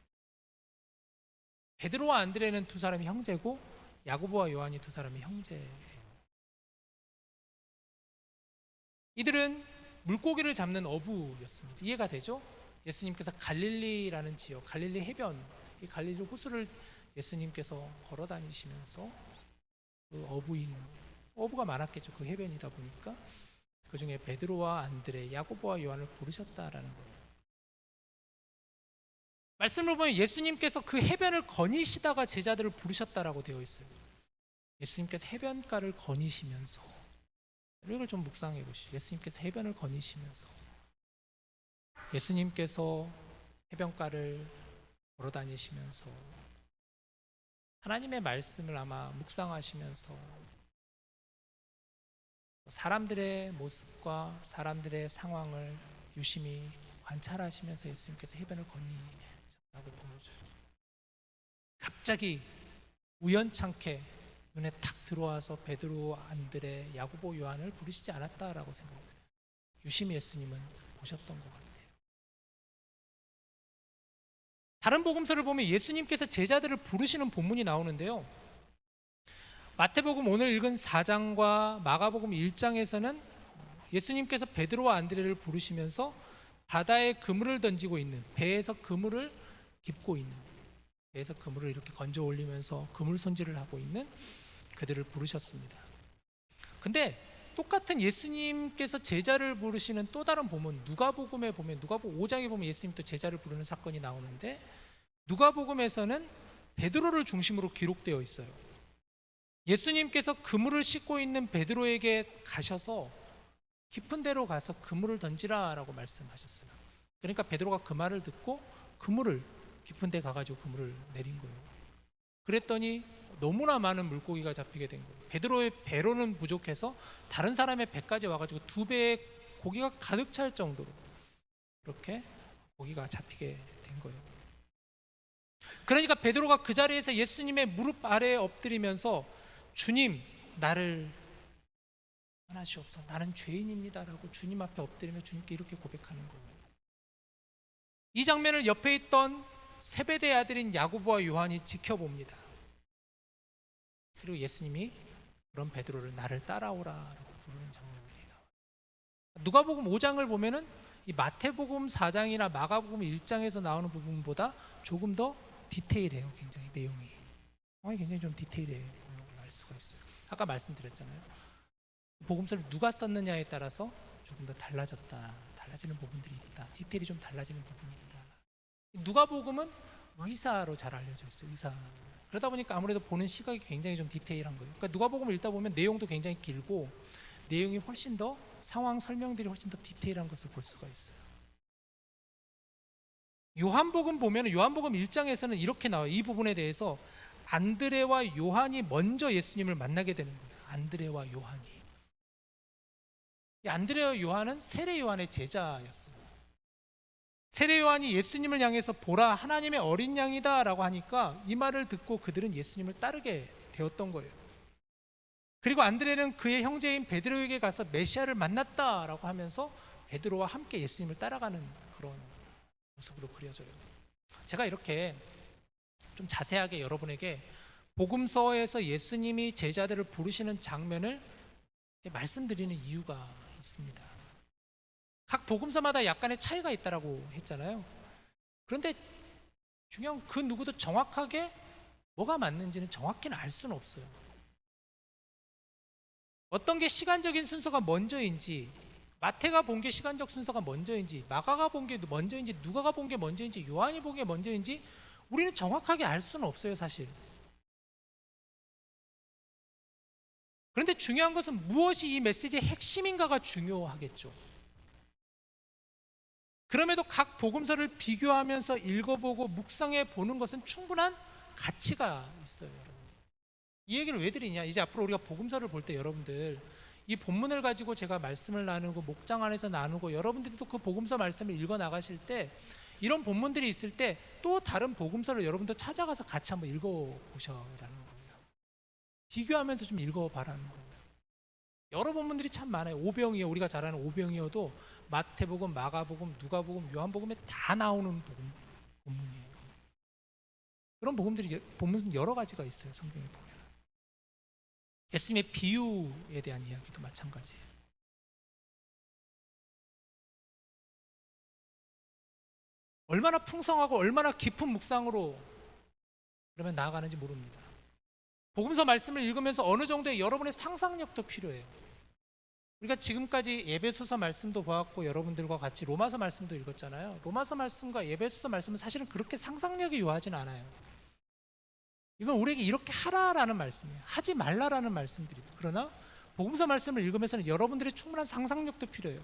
베드로와 안드레는 두 사람이 형제고 야고보와 요한이 두 사람이 형제예요. 이들은 물고기를 잡는 어부였습니다. 이해가 되죠? 예수님께서 갈릴리라는 지역, 갈릴리 해변, 이 갈릴리 호수를 예수님께서 걸어 다니시면서 그 어부가 많았겠죠. 그 해변이다 보니까 그 중에 베드로와 안드레, 야고보와 요한을 부르셨다라는 거예요. 말씀을 보면 예수님께서 그 해변을 거니시다가 제자들을 부르셨다라고 되어 있어요. 예수님께서 해변가를 거니시면서, 이걸 좀 묵상해 보시죠. 예수님께서 해변을 거니시면서, 예수님께서 해변가를 걸어 다니시면서 하나님의 말씀을 아마 묵상하시면서 사람들의 모습과 사람들의 상황을 유심히 관찰하시면서 예수님께서 해변을 거니셨다고 보여줘요. 갑자기 우연찮게 눈에 탁 들어와서 베드로, 안드레, 야고보, 요한을 부르시지 않았다라고 생각해요. 유심히 예수님은 보셨던 것 같아요. 다른 복음서를 보면 예수님께서 제자들을 부르시는 본문이 나오는데요, 마태복음 오늘 읽은 4장과 마가복음 1장에서는 예수님께서 베드로와 안드레를 부르시면서 바다에 그물을 던지고 있는, 배에서 그물을 깁고 있는, 배에서 그물을 이렇게 건져 올리면서 그물 손질을 하고 있는 그들을 부르셨습니다. 근데 똑같은 예수님께서 제자를 부르시는 또 다른 본문, 누가복음에 보면, 누가복음 5장에 보면 예수님 또 제자를 부르는 사건이 나오는데, 누가복음에서는 베드로를 중심으로 기록되어 있어요. 예수님께서 그물을 씻고 있는 베드로에게 가셔서 깊은 데로 가서 그물을 던지라라고 말씀하셨어요. 그러니까 베드로가 그 말을 듣고 그물을, 깊은 데 가가지고 그물을 내린 거예요. 그랬더니 너무나 많은 물고기가 잡히게 된 거예요. 베드로의 배로는 부족해서 다른 사람의 배까지 와가지고 2배의 고기가 가득 찰 정도로 이렇게 고기가 잡히게 된 거예요. 그러니까 베드로가 그 자리에서 예수님의 무릎 아래에 엎드리면서 주님, 나를 떠나시옵소서, 나는 죄인입니다라고 주님 앞에 엎드리며 주님께 이렇게 고백하는 거예요. 이 장면을 옆에 있던 세베대의 아들인 야고보와 요한이 지켜봅니다. 그리고 예수님이 그런 베드로를 나를 따라오라라고 부르는 장면이 나와요. 누가복음 5장을 보면은 이 마태복음 4장이나 마가복음 1장에서 나오는 부분보다 조금 더 디테일해요. 굉장히 내용이 굉장히 좀 디테일해요. 알 수가 있어요. 아까 말씀드렸잖아요. 복음서를 누가 썼느냐에 따라서 조금 더 달라지는 부분들이 있다. 디테일이 좀 달라지는 부분이 있다. 누가복음은 의사로 잘 알려져 있어요. 의사. 그러다 보니까 아무래도 보는 시각이 굉장히 좀 디테일한 거예요. 그러니까 누가복음을 읽다 보면 내용도 굉장히 길고 내용이 훨씬 더, 상황 설명들이 훨씬 더 디테일한 것을 볼 수가 있어요. 요한복음 보면 요한복음 1장에서는 이렇게 나와요. 이 부분에 대해서 안드레와 요한이 먼저 예수님을 만나게 되는 거예요. 안드레와 요한이. 이 안드레와 요한은 세례 요한의 제자였어요. 세례 요한이 예수님을 향해서 보라, 하나님의 어린 양이다 라고 하니까 이 말을 듣고 그들은 예수님을 따르게 되었던 거예요. 그리고 안드레는 그의 형제인 베드로에게 가서 메시아를 만났다라고 하면서 베드로와 함께 예수님을 따라가는 그런 모습으로 그려져요. 제가 이렇게 좀 자세하게 여러분에게 복음서에서 예수님이 제자들을 부르시는 장면을 말씀드리는 이유가 있습니다. 각 복음서마다 약간의 차이가 있다라고 했잖아요. 그런데 중요한, 그 누구도 정확하게 뭐가 맞는지는 정확히는 알 수는 없어요. 어떤 게 시간적인 순서가 먼저인지, 마태가 본 게 시간적 순서가 먼저인지, 마가가 본 게 먼저인지, 누가가 본 게 먼저인지, 요한이 본 게 먼저인지 우리는 정확하게 알 수는 없어요, 사실. 그런데 중요한 것은 무엇이 이 메시지의 핵심인가가 중요하겠죠. 그럼에도 각 복음서를 비교하면서 읽어보고 묵상해 보는 것은 충분한 가치가 있어요. 여러분. 이 얘기를 왜 드리냐? 이제 앞으로 우리가 복음서를 볼 때 여러분들 이 본문을 가지고 제가 말씀을 나누고 목장 안에서 나누고 여러분들이 또 그 복음서 말씀을 읽어 나가실 때 이런 본문들이 있을 때 또 다른 복음서를 여러분도 찾아가서 같이 한번 읽어 보셔라는 거예요. 비교하면서 좀 읽어 봐라는 거예요. 여러 본문들이 참 많아요. 오병이어, 우리가 잘 아는 오병이어도 마태복음, 마가복음, 누가복음, 요한복음에 다 나오는 본문이에요. 그런 본문은 여러 가지가 있어요. 성경에 보면 예수님의 비유에 대한 이야기도 마찬가지예요. 얼마나 풍성하고 얼마나 깊은 묵상으로 그러면 나아가는지 모릅니다. 복음서 말씀을 읽으면서 어느 정도의 여러분의 상상력도 필요해요. 우리가 지금까지 에베소서 말씀도 보았고 여러분들과 같이 로마서 말씀도 읽었잖아요. 로마서 말씀과 에베소서 말씀은 사실은 그렇게 상상력이 요하진 않아요. 이건 우리에게 이렇게 하라라는 말씀이에요. 하지 말라라는 말씀들이에요. 그러나 복음서 말씀을 읽으면서는 여러분들의 충분한 상상력도 필요해요.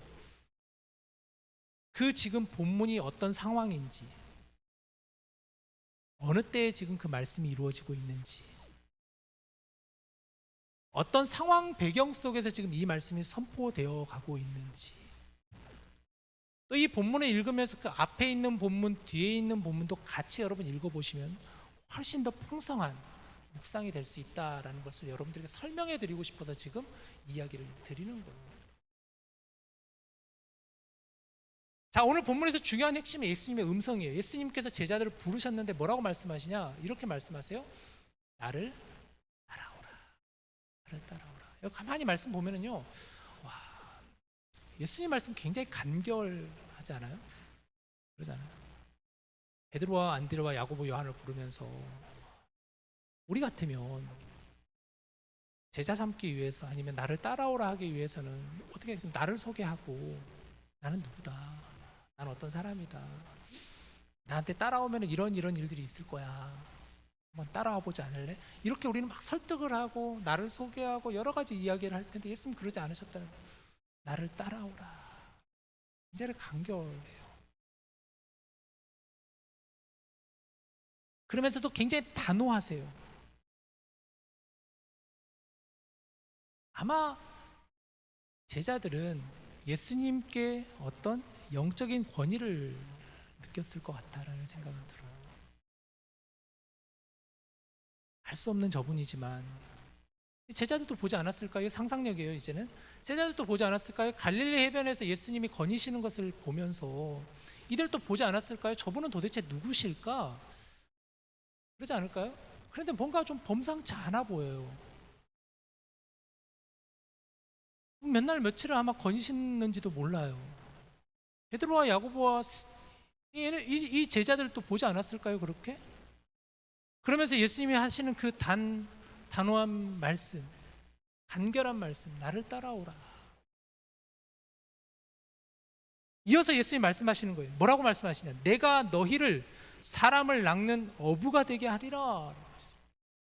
그 지금 본문이 어떤 상황인지, 어느 때에 지금 그 말씀이 이루어지고 있는지, 어떤 상황 배경 속에서 지금 이 말씀이 선포되어 가고 있는지, 또 이 본문을 읽으면서 그 앞에 있는 본문, 뒤에 있는 본문도 같이 여러분 읽어보시면 훨씬 더 풍성한 묵상이 될 수 있다라는 것을 여러분들에게 설명해 드리고 싶어서 지금 이야기를 드리는 거예요. 자, 오늘 본문에서 중요한 핵심이 예수님의 음성이에요. 예수님께서 제자들을 부르셨는데 뭐라고 말씀하시냐? 이렇게 말씀하세요. 나를 따라오라. 나를 따라오라. 여기 가만히 말씀 보면은요, 와, 예수님 말씀 굉장히 간결하지 않아요? 그러잖아요. 베드로와 안드레와 야고보, 요한을 부르면서 우리 같으면 제자 삼기 위해서 아니면 나를 따라오라 하기 위해서는 어떻게 하겠습니까? 나를 소개하고 나는 누구다. 나는 어떤 사람이다. 나한테 따라오면 이런 일들이 있을 거야. 한번 따라와 보지 않을래? 이렇게 우리는 막 설득을 하고 나를 소개하고 여러 가지 이야기를 할 텐데 예수님 그러지 않으셨다는 거예요. 나를 따라오라. 굉장히 간결해요. 그러면서도 굉장히 단호하세요. 아마 제자들은 예수님께 어떤 영적인 권위를 느꼈을 것 같다라는 생각은 들어요. 알 수 없는 저분이지만 제자들도 보지 않았을까요? 상상력이에요. 이제는 제자들도 보지 않았을까요? 갈릴리 해변에서 예수님이 거니시는 것을 보면서 이들도 보지 않았을까요? 저분은 도대체 누구실까? 그러지 않을까요? 그런데 뭔가 좀 범상치 않아 보여요. 몇 날 며칠을 아마 거니시는지도 몰라요. 베드로와 야고보와 이 제자들도 보지 않았을까요? 그렇게? 그러면서 예수님이 하시는 그 단호한 말씀, 간결한 말씀, 나를 따라오라. 이어서 예수님이 말씀하시는 거예요. 뭐라고 말씀하시냐? 내가 너희를 사람을 낚는 어부가 되게 하리라.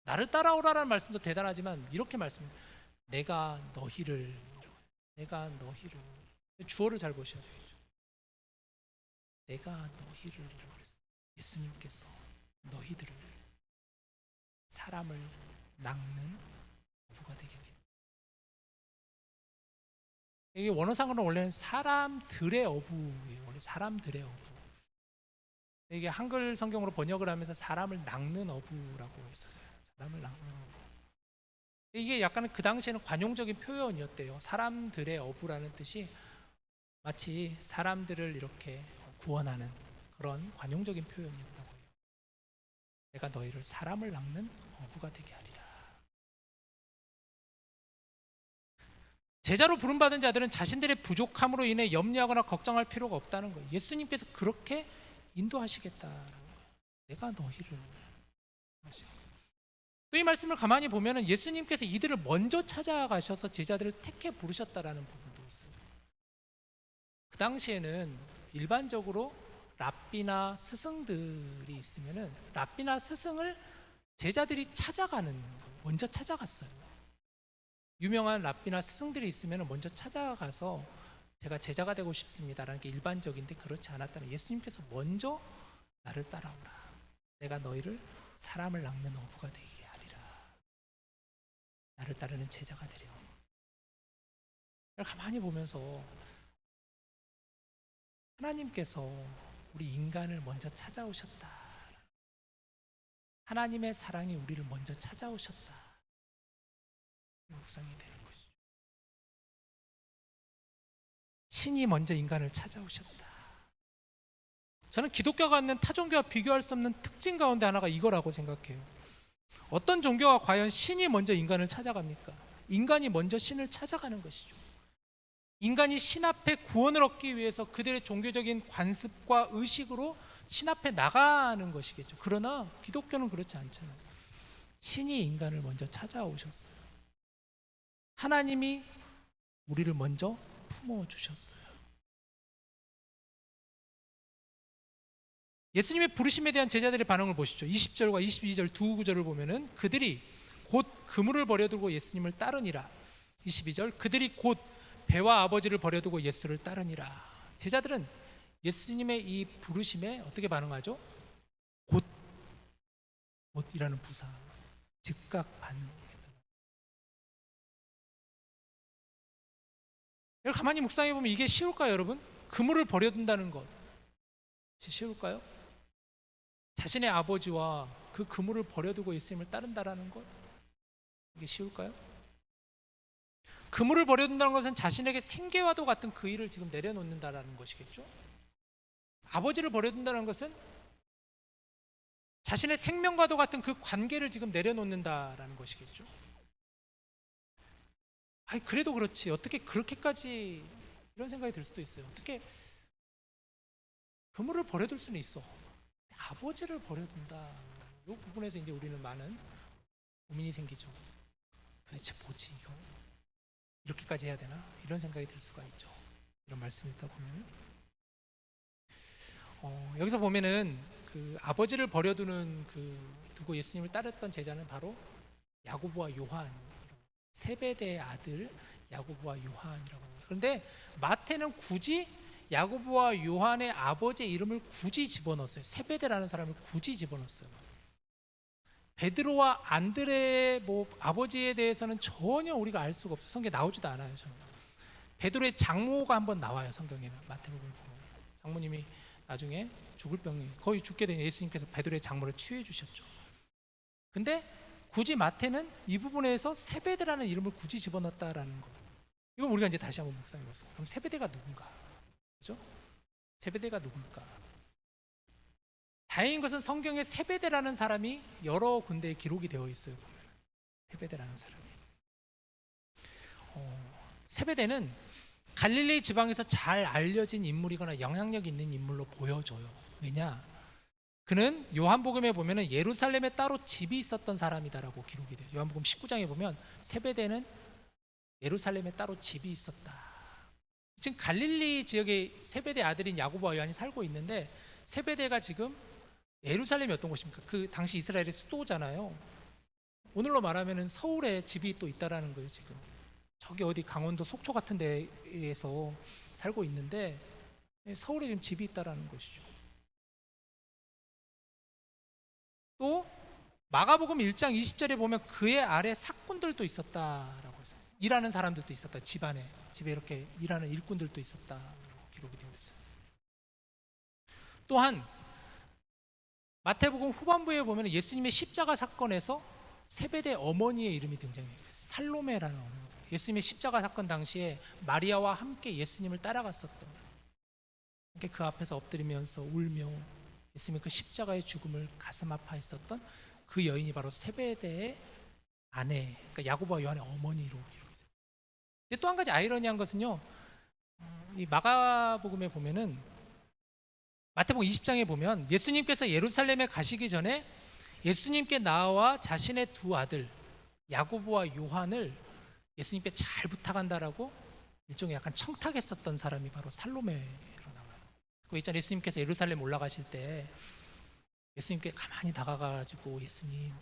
나를 따라오라라는 말씀도 대단하지만 이렇게 말씀해요. 내가 너희를 주어를 잘 보셔야 되겠죠. 내가 너희를 예수님께서 너희들을 사람을 낚는 어부가 되게 하리라. 이게 원어상으로는 원래는 사람들의 어부예요. 원래 사람들의 어부. 이게 한글 성경으로 번역을 하면서 사람을 낚는 어부라고 했어요. 사람을 낚는 어부. 이게 약간 그 당시에는 관용적인 표현이었대요. 사람들의 어부라는 뜻이 마치 사람들을 이렇게 구원하는 그런 관용적인 표현이었다고 해요. 내가 너희를 사람을 낚는 어부가 되게 하리라. 제자로 부름받은 자들은 자신들의 부족함으로 인해 염려하거나 걱정할 필요가 없다는 거예요. 예수님께서 그렇게 인도하시겠다는 거예요. 내가 너희를 하시고. 또 이 말씀을 가만히 보면은 예수님께서 이들을 먼저 찾아가셔서 제자들을 택해 부르셨다라는 부분도 있어요. 그 당시에는 일반적으로 랍비나 스승들이 있으면은 랍비나 스승을 제자들이 찾아가는 거예요. 먼저 찾아갔어요. 유명한 랍비나 스승들이 있으면 먼저 찾아가서 제가 제자가 되고 싶습니다라는 게 일반적인데 그렇지 않았다는, 예수님께서 먼저 나를 따라오라. 내가 너희를 사람을 낚는 어부가 되게 하리라. 나를 따르는 제자가 되려. 가만히 보면서 하나님께서 우리 인간을 먼저 찾아오셨다. 하나님의 사랑이 우리를 먼저 찾아오셨다. 묵상이 되는 것이죠. 신이 먼저 인간을 찾아오셨다. 저는 기독교가 갖는 타 종교와 비교할 수 없는 특징 가운데 하나가 이거라고 생각해요. 어떤 종교가 과연 신이 먼저 인간을 찾아갑니까? 인간이 먼저 신을 찾아가는 것이죠. 인간이 신 앞에 구원을 얻기 위해서 그들의 종교적인 관습과 의식으로 신 앞에 나가는 것이겠죠. 그러나 기독교는 그렇지 않잖아요. 신이 인간을 먼저 찾아오셨어요. 하나님이 우리를 먼저 품어주셨어요. 예수님의 부르심에 대한 제자들의 반응을 보시죠. 20절과 22절 두 구절을 보면은 그들이 곧 그물을 버려두고 예수님을 따르니라. 22절 그들이 곧 배와 아버지를 버려두고 예수를 따르니라. 제자들은 예수님의 이 부르심에 어떻게 반응하죠? 곧이라는 부사, 즉각 반응. 여러분 가만히 묵상해 보면 이게 쉬울까요, 여러분? 그물을 버려둔다는 것 쉬울까요? 자신의 아버지와 그 그물을 버려두고 예수님을 따른다라는 것, 이게 쉬울까요? 그물을 버려둔다는 것은 자신에게 생계와도 같은 그 일을 지금 내려놓는다라는 것이겠죠. 아버지를 버려둔다는 것은 자신의 생명과도 같은 그 관계를 지금 내려놓는다라는 것이겠죠. 아니 그래도 그렇지 어떻게 그렇게까지, 이런 생각이 들 수도 있어요. 어떻게 그물을 버려둘 수는 있어, 아버지를 버려둔다. 이 부분에서 이제 우리는 많은 고민이 생기죠. 도대체 뭐지 이거? 이렇게까지 해야 되나? 이런 생각이 들 수가 있죠. 이런 말씀을 듣다 보면 여기서 보면은 그 아버지를 버려두는 두고 예수님을 따랐던 제자는 바로 야고보와 요한, 세베대의 아들 야고보와 요한이라고 합니다. 그런데 마태는 굳이 야고보와 요한의 아버지의 이름을 굳이 집어넣었어요. 세베대라는 사람을 굳이 집어넣었어요. 베드로와 안드레의 아버지에 대해서는 전혀 우리가 알 수가 없어요. 성경에 나오지도 않아요. 전혀. 베드로의 장모가 한번 나와요. 성경에는 마태복음을 보면 장모님이 나중에 죽을 병이 거의 죽게 된 예수님께서 베드로의 장모를 치유해 주셨죠. 근데 굳이 마태는 이 부분에서 세베대라는 이름을 굳이 집어넣었다라는 거, 이건 우리가 이제 다시 한번 묵상해 보세요. 그럼 세베대가 누군가? 그죠? 세베대가 누굴까? 다행인 것은 성경에 세베대라는 사람이 여러 군데에 기록이 되어 있어요. 보면 세베대라는 사람이. 세베대는 갈릴리 지방에서 잘 알려진 인물이거나 영향력 있는 인물로 보여져요. 왜냐? 그는 요한복음에 보면은 예루살렘에 따로 집이 있었던 사람이다라고 기록이 돼요. 요한복음 19장에 보면 세베대는 예루살렘에 따로 집이 있었다. 지금 갈릴리 지역에 세베대 아들인 야고보와 요한이 살고 있는데, 세베대가 지금 예루살렘이 어떤 곳입니까? 그 당시 이스라엘의 수도잖아요. 오늘로 말하면은 서울에 집이 또 있다라는 거예요. 지금 저기 어디 강원도 속초 같은 데에서 살고 있는데 서울에 지금 집이 있다라는 것이죠. 또 마가복음 1장 20절에 보면 그의 아래 사꾼들도 있었다라고 해서 일하는 사람들도 있었다. 집에 이렇게 일하는 일꾼들도 있었다라고 기록이 되어 있어요. 또한 마태복음 후반부에 보면 예수님의 십자가 사건에서 세베대 어머니의 이름이 등장해요. 살로메라는 어머니. 예수님의 십자가 사건 당시에 마리아와 함께 예수님을 따라갔었던, 그러니까 그 앞에서 엎드리면서 울며 예수님의 그 십자가의 죽음을 가슴 아파했었던 그 여인이 바로 세베대의 아내, 그러니까 야고보와 요한의 어머니로 기록이 있어요. 근데 또 한 가지 아이러니한 것은요, 이 마가복음에 보면은 마태복음 20장에 보면 예수님께서 예루살렘에 가시기 전에 예수님께 나와 자신의 두 아들 야고보와 요한을 예수님께 잘 부탁한다라고 일종의 약간 청탁했었던 사람이 바로 살로메로 나와요. 그 있잖아요. 예수님께서 예루살렘 올라가실 때 예수님께 가만히 다가가가지고, 예수님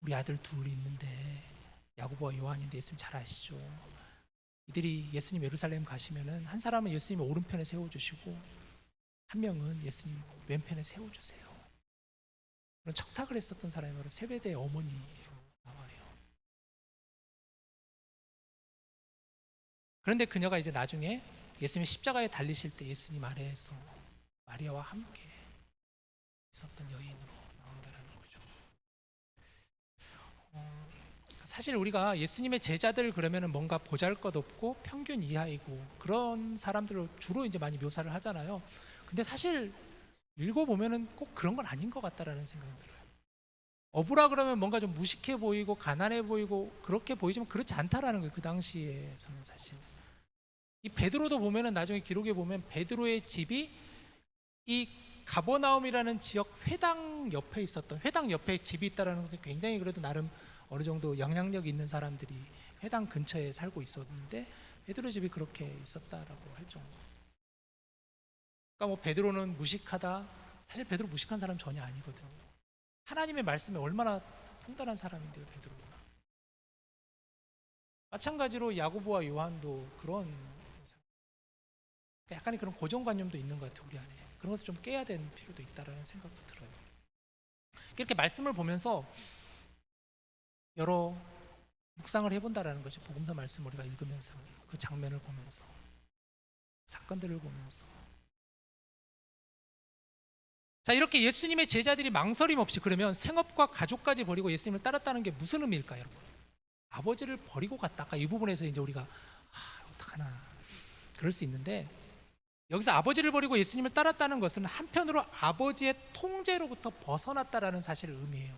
우리 아들 둘이 있는데 야고보와 요한인데 예수님 잘 아시죠? 이들이 예수님 예루살렘 가시면은 한 사람은 예수님 오른편에 세워주시고 한 명은 예수님 왼편에 세워주세요. 그런 척탁을 했었던 사람이 바로 세베대의 어머니로 나와요. 그런데 그녀가 이제 나중에 예수님이 십자가에 달리실 때 예수님 아래에서 마리아와 함께 있었던 여인으로 나온다는 거죠. 사실 우리가 예수님의 제자들 그러면은 뭔가 보잘것없고 평균 이하이고 그런 사람들을 주로 이제 많이 묘사를 하잖아요. 근데 사실 읽어보면은 꼭 그런 건 아닌 것 같다라는 생각이 들어요. 어부라 그러면 뭔가 좀 무식해 보이고 가난해 보이고 그렇게 보이지만 그렇지 않다라는 거예요. 그 당시에서는 사실. 이 베드로도 보면은 나중에 기록에 보면 베드로의 집이 이 가버나움이라는 지역 회당 옆에 있었던, 회당 옆에 집이 있다라는 것은 굉장히 그래도 나름 어느 정도 영향력 있는 사람들이 회당 근처에 살고 있었는데 베드로 집이 그렇게 있었다라고 할 정도. 그러니까 뭐 베드로는 무식하다. 사실 베드로 무식한 사람 전혀 아니거든요. 하나님의 말씀에 얼마나 통달한 사람인데요, 베드로가. 마찬가지로 야고보와 요한도 그런 약간의 그런 고정관념도 있는 것 같아요, 우리 안에. 그런 것을 좀 깨야 되는 필요도 있다라는 생각도 들어요. 이렇게 말씀을 보면서 여러 묵상을 해본다라는 것이 복음서 말씀을 우리가 읽으면서 그 장면을 보면서 사건들을 보면서 자, 이렇게 예수님의 제자들이 망설임 없이 그러면 생업과 가족까지 버리고 예수님을 따랐다는 게 무슨 의미일까요, 여러분? 아버지를 버리고 갔다. 아까 이 부분에서 이제 우리가 어떡하나 그럴 수 있는데 여기서 아버지를 버리고 예수님을 따랐다는 것은 한편으로 아버지의 통제로부터 벗어났다라는 사실을 의미해요.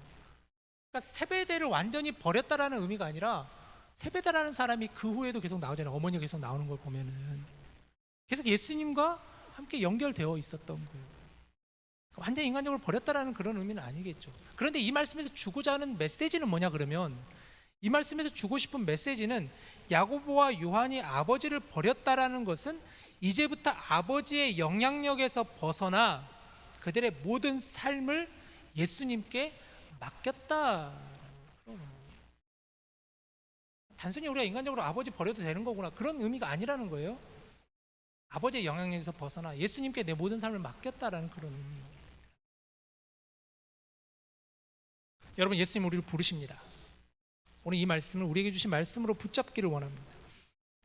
그러니까 세베대를 완전히 버렸다라는 의미가 아니라 세베대라는 사람이 그 후에도 계속 나오잖아요. 어머니가 계속 나오는 걸 보면은 계속 예수님과 함께 연결되어 있었던 거예요. 완전히 인간적으로 버렸다라는 그런 의미는 아니겠죠. 그런데 이 말씀에서 주고자 하는 메시지는 뭐냐 그러면 이 말씀에서 주고 싶은 메시지는 야고보와 요한이 아버지를 버렸다라는 것은 이제부터 아버지의 영향력에서 벗어나 그들의 모든 삶을 예수님께 맡겼다. 단순히 우리가 인간적으로 아버지 버려도 되는 거구나 그런 의미가 아니라는 거예요. 아버지의 영향력에서 벗어나 예수님께 내 모든 삶을 맡겼다라는 그런 의미. 여러분, 예수님 우리를 부르십니다. 오늘 이 말씀을 우리에게 주신 말씀으로 붙잡기를 원합니다.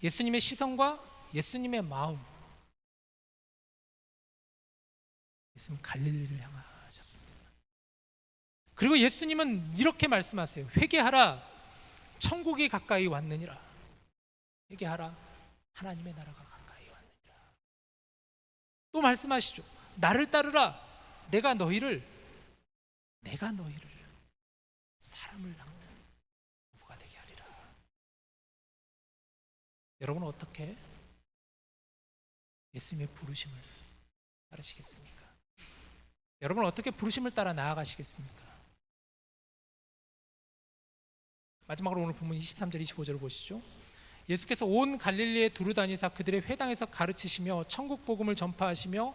예수님의 시선과 예수님의 마음. 예수님 갈릴리를 향하셨습니다. 그리고 예수님은 이렇게 말씀하세요. 회개하라, 천국이 가까이 왔느니라. 회개하라, 하나님의 나라가 가까이 왔느니라. 또 말씀하시죠. 나를 따르라, 내가 너희를 사람을 낚는 어부가 되게 하리라. 여러분은 어떻게 예수님의 부르심을 따르시겠습니까? 여러분은 어떻게 부르심을 따라 나아가시겠습니까? 마지막으로 오늘 본문 23절 25절을 보시죠. 예수께서 온 갈릴리에 두루 다니사 그들의 회당에서 가르치시며 천국 복음을 전파하시며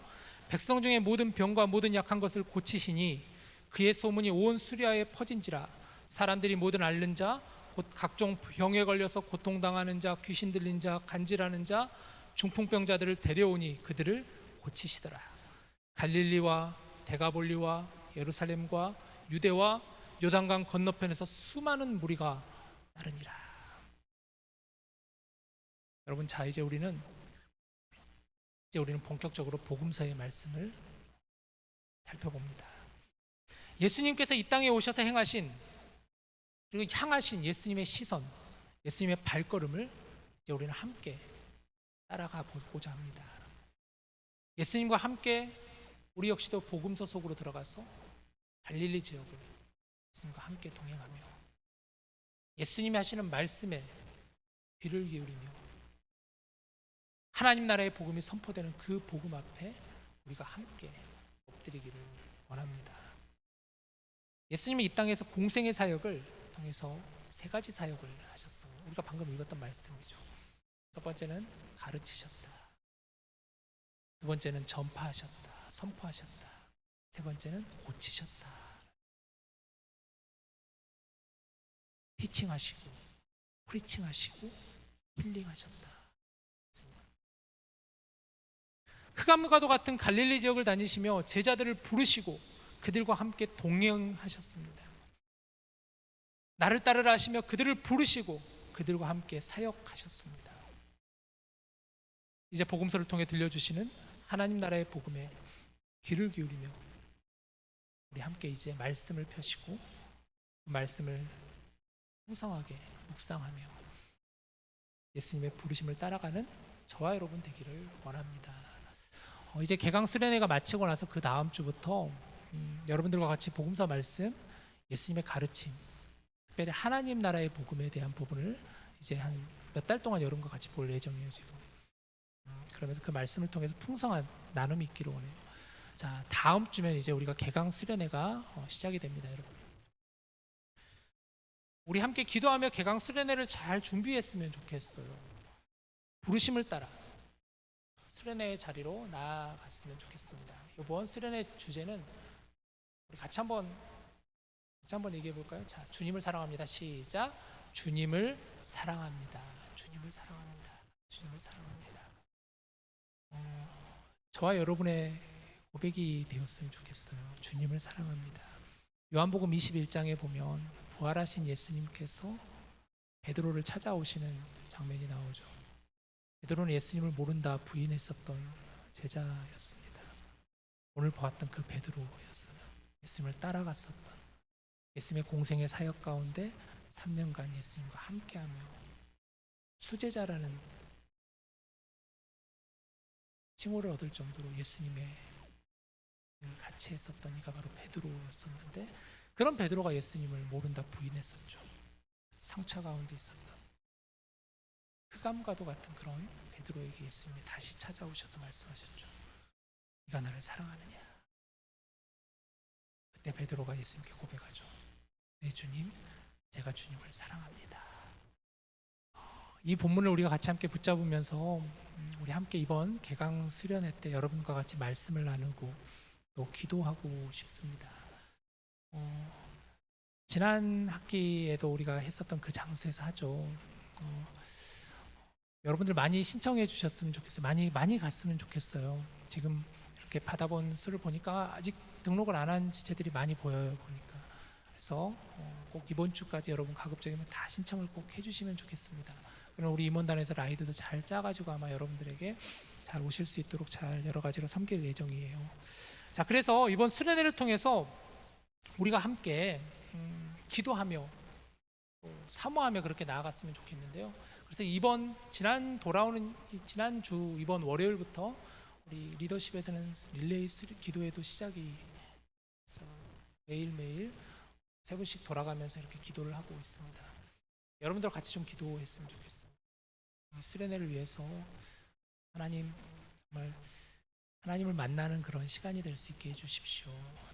백성 중에 모든 병과 모든 약한 것을 고치시니 그의 소문이 온 수리아에 퍼진지라. 사람들이 모든 앓는 자 곧 각종 병에 걸려서 고통당하는 자, 귀신 들린 자, 간질하는 자, 중풍병자들을 데려오니 그들을 고치시더라. 갈릴리와 데가볼리와 예루살렘과 유대와 요단강 건너편에서 수많은 무리가 따르니라. 여러분, 자 이제 우리는 본격적으로 복음서의 말씀을 살펴봅니다. 예수님께서 이 땅에 오셔서 행하신 그리고 향하신 예수님의 시선, 예수님의 발걸음을 이제 우리는 함께 따라가 보고자 합니다. 예수님과 함께 우리 역시도 복음서 속으로 들어가서 갈릴리 지역을 예수님과 함께 동행하며 예수님이 하시는 말씀에 귀를 기울이며 하나님 나라의 복음이 선포되는 그 복음 앞에 우리가 함께 엎드리기를 원합니다. 예수님이 이 땅에서 공생의 사역을 통해서 세 가지 사역을 하셨어요. 우리가 방금 읽었던 말씀이죠. 첫 번째는 가르치셨다. 두 번째는 전파하셨다. 선포하셨다. 세 번째는 고치셨다. 티칭하시고 프리칭하시고 힐링하셨다. 흑암과도 같은 갈릴리 지역을 다니시며 제자들을 부르시고 그들과 함께 동행하셨습니다. 나를 따르라 하시며 그들을 부르시고 그들과 함께 사역하셨습니다. 이제 복음서를 통해 들려주시는 하나님 나라의 복음에 귀를 기울이며 우리 함께 이제 말씀을 펴시고 그 말씀을 풍성하게 묵상하며 예수님의 부르심을 따라가는 저와 여러분 되기를 원합니다. 이제 개강 수련회가 마치고 나서 그 다음 주부터 여러분들과 같이 복음서 말씀, 예수님의 가르침, 특별히 하나님 나라의 복음에 대한 부분을 이제 한 몇 달 동안 여러분과 같이 볼 예정이에요 지금. 그러면서 그 말씀을 통해서 풍성한 나눔이 있기를 원해요. 자, 다음 주면 이제 우리가 개강 수련회가 시작이 됩니다, 여러분. 우리 함께 기도하며 개강 수련회를 잘 준비했으면 좋겠어요. 부르심을 따라 수련회의 자리로 나아갔으면 좋겠습니다. 이번 수련회 주제는 우리 같이 한번 얘기해 볼까요? 자, 주님을 사랑합니다. 시작. 주님을 사랑합니다. 주님을 사랑합니다. 주님을 사랑합니다. 저와 여러분의 고백이 되었으면 좋겠어요. 주님을 사랑합니다. 요한복음 21장에 보면 부활하신 예수님께서 베드로를 찾아오시는 장면이 나오죠. 베드로는 예수님을 모른다 부인했었던 제자였습니다. 오늘 보았던 그 베드로였어요. 예수님을 따라갔었던, 예수님의 공생의 사역 가운데 3년간 예수님과 함께하며 수제자라는 칭호를 얻을 정도로 예수님의 같이 했었던 이가 바로 베드로였었는데, 그런 베드로가 예수님을 모른다 부인했었죠. 상처 가운데 있었던 흑암과도 같은 그런 베드로에게 예수님이 다시 찾아오셔서 말씀하셨죠. 네가 나를 사랑하느냐? 그때 베드로가 예수님께 고백하죠. 네 주님, 제가 주님을 사랑합니다. 이 본문을 우리가 같이 함께 붙잡으면서 우리 함께 이번 개강 수련회 때 여러분과 같이 말씀을 나누고 또 기도하고 싶습니다. 지난 학기에도 우리가 했었던 그 장소에서 하죠. 여러분들 많이 신청해 주셨으면 좋겠어요. 많이 갔으면 좋겠어요. 지금 이렇게 받아본 수를 보니까 아직 등록을 안 한 지체들이 많이 보여요. 보니까. 그래서 꼭 이번 주까지 여러분 가급적이면 다 신청을 꼭 해주시면 좋겠습니다. 그럼 우리 임원단에서 라이드도 잘 짜가지고 아마 여러분들에게 잘 오실 수 있도록 잘 여러 가지로 섬길 예정이에요. 자, 그래서 이번 수련회를 통해서 우리가 함께 기도하며 사모하며 그렇게 나아갔으면 좋겠는데요. 그래서 지난주 이번 월요일부터 우리 리더십에서는 릴레이 기도회도 시작이 있어요. 매일매일 3분씩 돌아가면서 이렇게 기도를 하고 있습니다. 여러분들 같이 좀 기도했으면 좋겠어요. 이 수련회를 위해서 하나님, 정말 하나님을 만나는 그런 시간이 될 수 있게 해주십시오.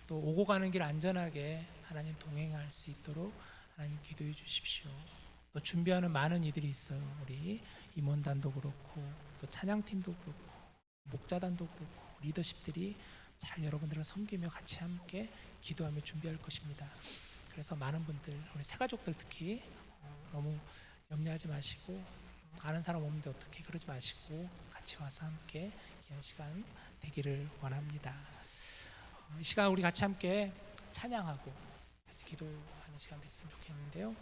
또 오고 가는 길 안전하게 하나님 동행할 수 있도록 하나님 기도해 주십시오. 또 준비하는 많은 이들이 있어요. 우리 임원단도 그렇고 또 찬양팀도 그렇고 목자단도 그렇고 리더십들이 잘 여러분들을 섬기며 같이 함께 기도하며 준비할 것입니다. 그래서 많은 분들, 우리 새가족들 특히 너무 염려하지 마시고, 아는 사람 없는데 어떻게 그러지 마시고 같이 와서 함께 귀한 시간 되기를 원합니다. 이 시간 우리 같이 함께 찬양하고 같이 기도하는 시간 됐으면 좋겠는데요.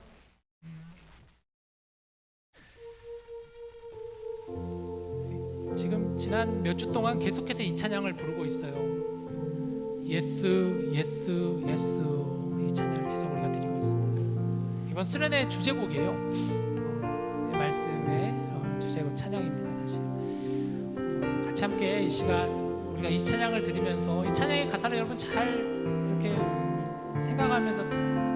지금 지난 몇 주 동안 계속해서 이 찬양을 부르고 있어요. 예수 예수 예수, 이 찬양을 계속 우리가 드리고 있습니다. 이번 수련회 주제곡이에요. 말씀의 주제곡 찬양입니다. 사실 같이 함께 이 시간 우리가 이 찬양을 들으면서 이 찬양의 가사를 여러분 잘 이렇게 생각하면서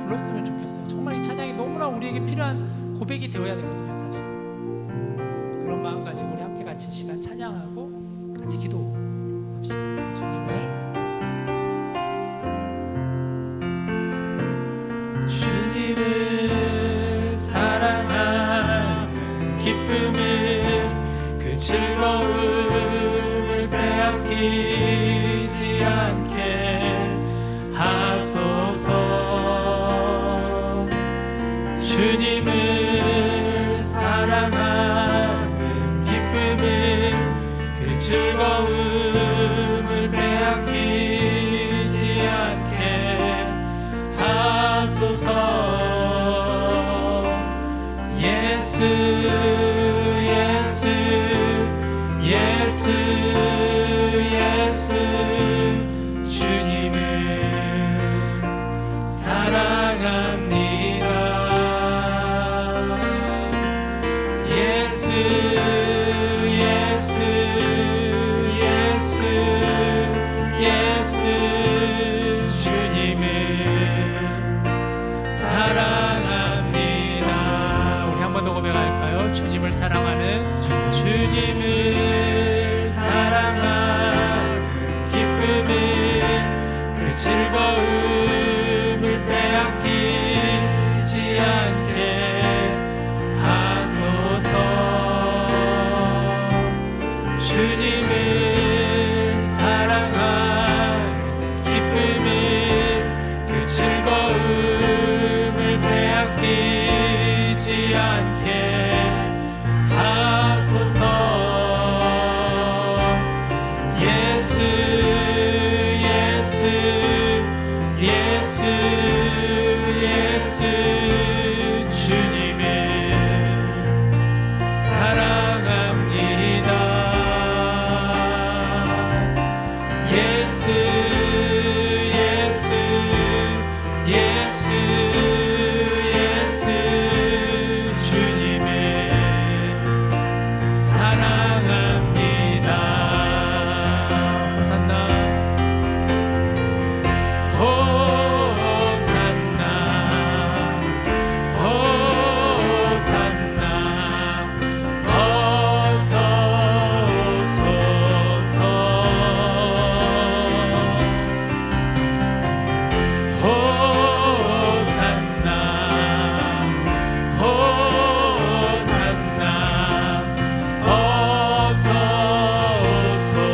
불렀으면 좋겠어요. 정말 이 찬양이 너무나 우리에게 필요한 고백이 되어야 되거든요. 사실 그런 마음 가지고 우리 함께 같이 이 시간 찬양하고 같이 기도합시다. 주님을 사랑하는 기쁨을, 그 즐거움을 빼앗기지 않게 하소서. 주님을 사랑하는 기쁨을, 그 즐거움 번 더 고백할까요? 주님을 사랑하는 주님을 사랑하는 기쁨을 그 즐거움을 빼앗기지 않게 하소서. 주님을 사랑하는 기쁨을 그 즐거움을 빼앗기지 않게 하소서. 예수 예수 예수 예수 주님을 사랑합니다. 예수 예수 예수 예수 주님을 사랑합니다. 호산나 호산나 호산나 어서 오소서. 호산나 호산나 어서 오소서.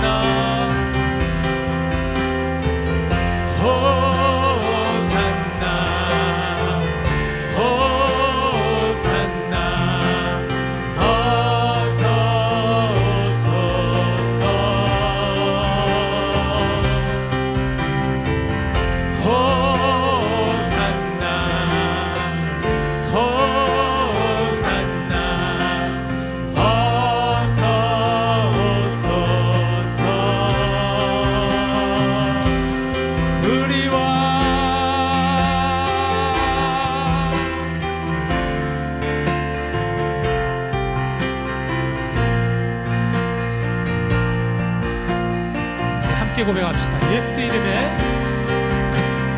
호산나 호산나 호산나 어서 오소서. 호산나 호산나 어서 오소서. 우리와 함께 고백합시다. 예수 이름에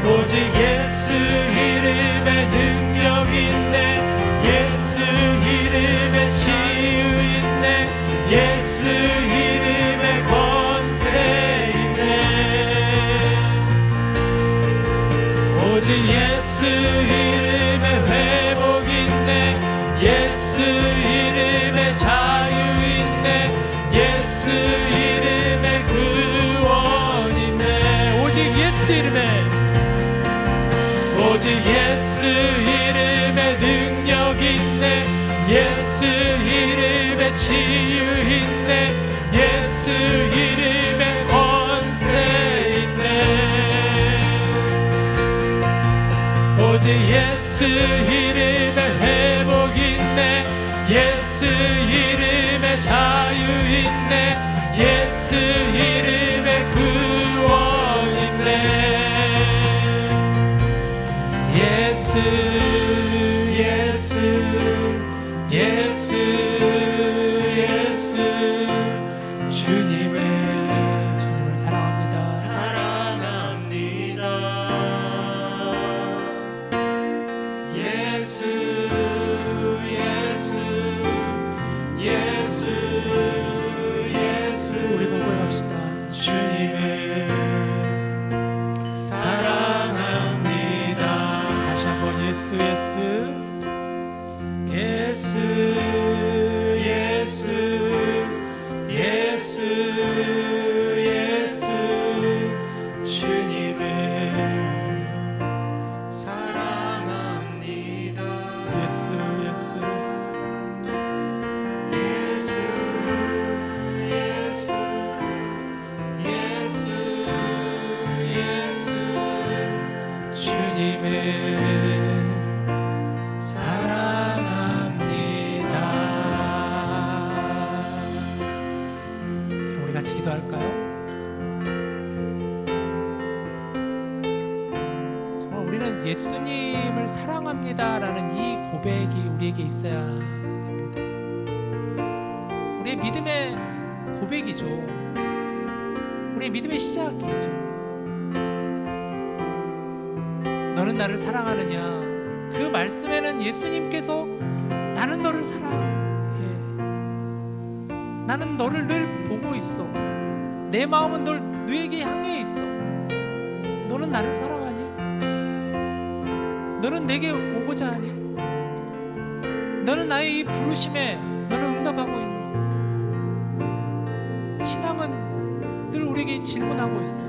오직 예수 이름에 능력 있네. 예수 이름에 치유 있네. 예수 이름에 권세 있네. 오직 예수 이름에 회복 있네. 예수 이름에 자유 있네. 예수 이름에 구원 있네. 오직 예수 이름에 오직 예수 이름에 능력 있네. 예수 이름에 치유 있네. 예수 이름에 권세 있네. 오직 예수 이름에 회복 있네. 예수 이름에 자유 있네. 예수 이름에 구원 있네. 예수 예수 예수 예수 주님을 사랑합니다. 사랑합니다. 예수 예수 예수 예수 우리 고백합시다. 주님을 사랑합니다. 다시 한번 예수 예수 예수 예수 예수 예수 주님을 사랑합니다. 예수 예수 예수 예수 예수 예수 주님을 사랑합니다. 우리 같이 기도할까요? 정말 우리는 예수님을 사랑합니다라는 이 고백이 우리에게 있어야 됩니다. 우리의 믿음의 고백이죠. 우리의 믿음의 시작이죠. 너는 나를 사랑하느냐? 그 말씀에는 예수님께서 나는 너를 사랑해, 나는 너를 늘 보고 있어, 내 마음은 너에게 향해 있어, 너는 나를 사랑하니? 너는 내게 오고자 하니? 너는 나의 이 부르심에 너는 응답하고 있니? 신앙은 늘 우리에게 질문하고 있어요.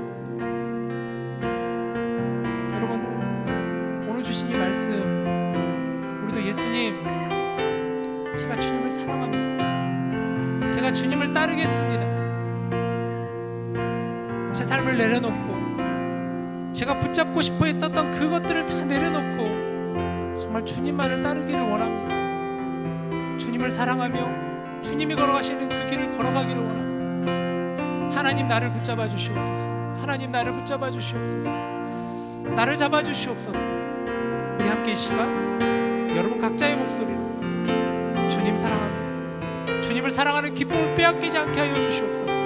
여러분, 오늘 주신 이 말씀, 우리도 예수님, 제가 주님을 사랑합니다, 제가 주님을 따르겠습니다, 제 삶을 내려놓고 제가 붙잡고 싶어 했었던 그것들을 다 내려놓고 정말 주님만을 따르기를 원합니다. 주님을 사랑하며 주님이 걸어가시는 그 길을 걸어가기를 원합니다. 하나님, 나를 붙잡아 주시옵소서. 하나님, 나를 붙잡아 주시옵소서. 나를 잡아 주시옵소서. 우리 함께 이 시간 여러분 각자의 목소리로 주님 사랑합니다, 주님을 사랑하는 기쁨을 빼앗기지 않게 하여 주시옵소서.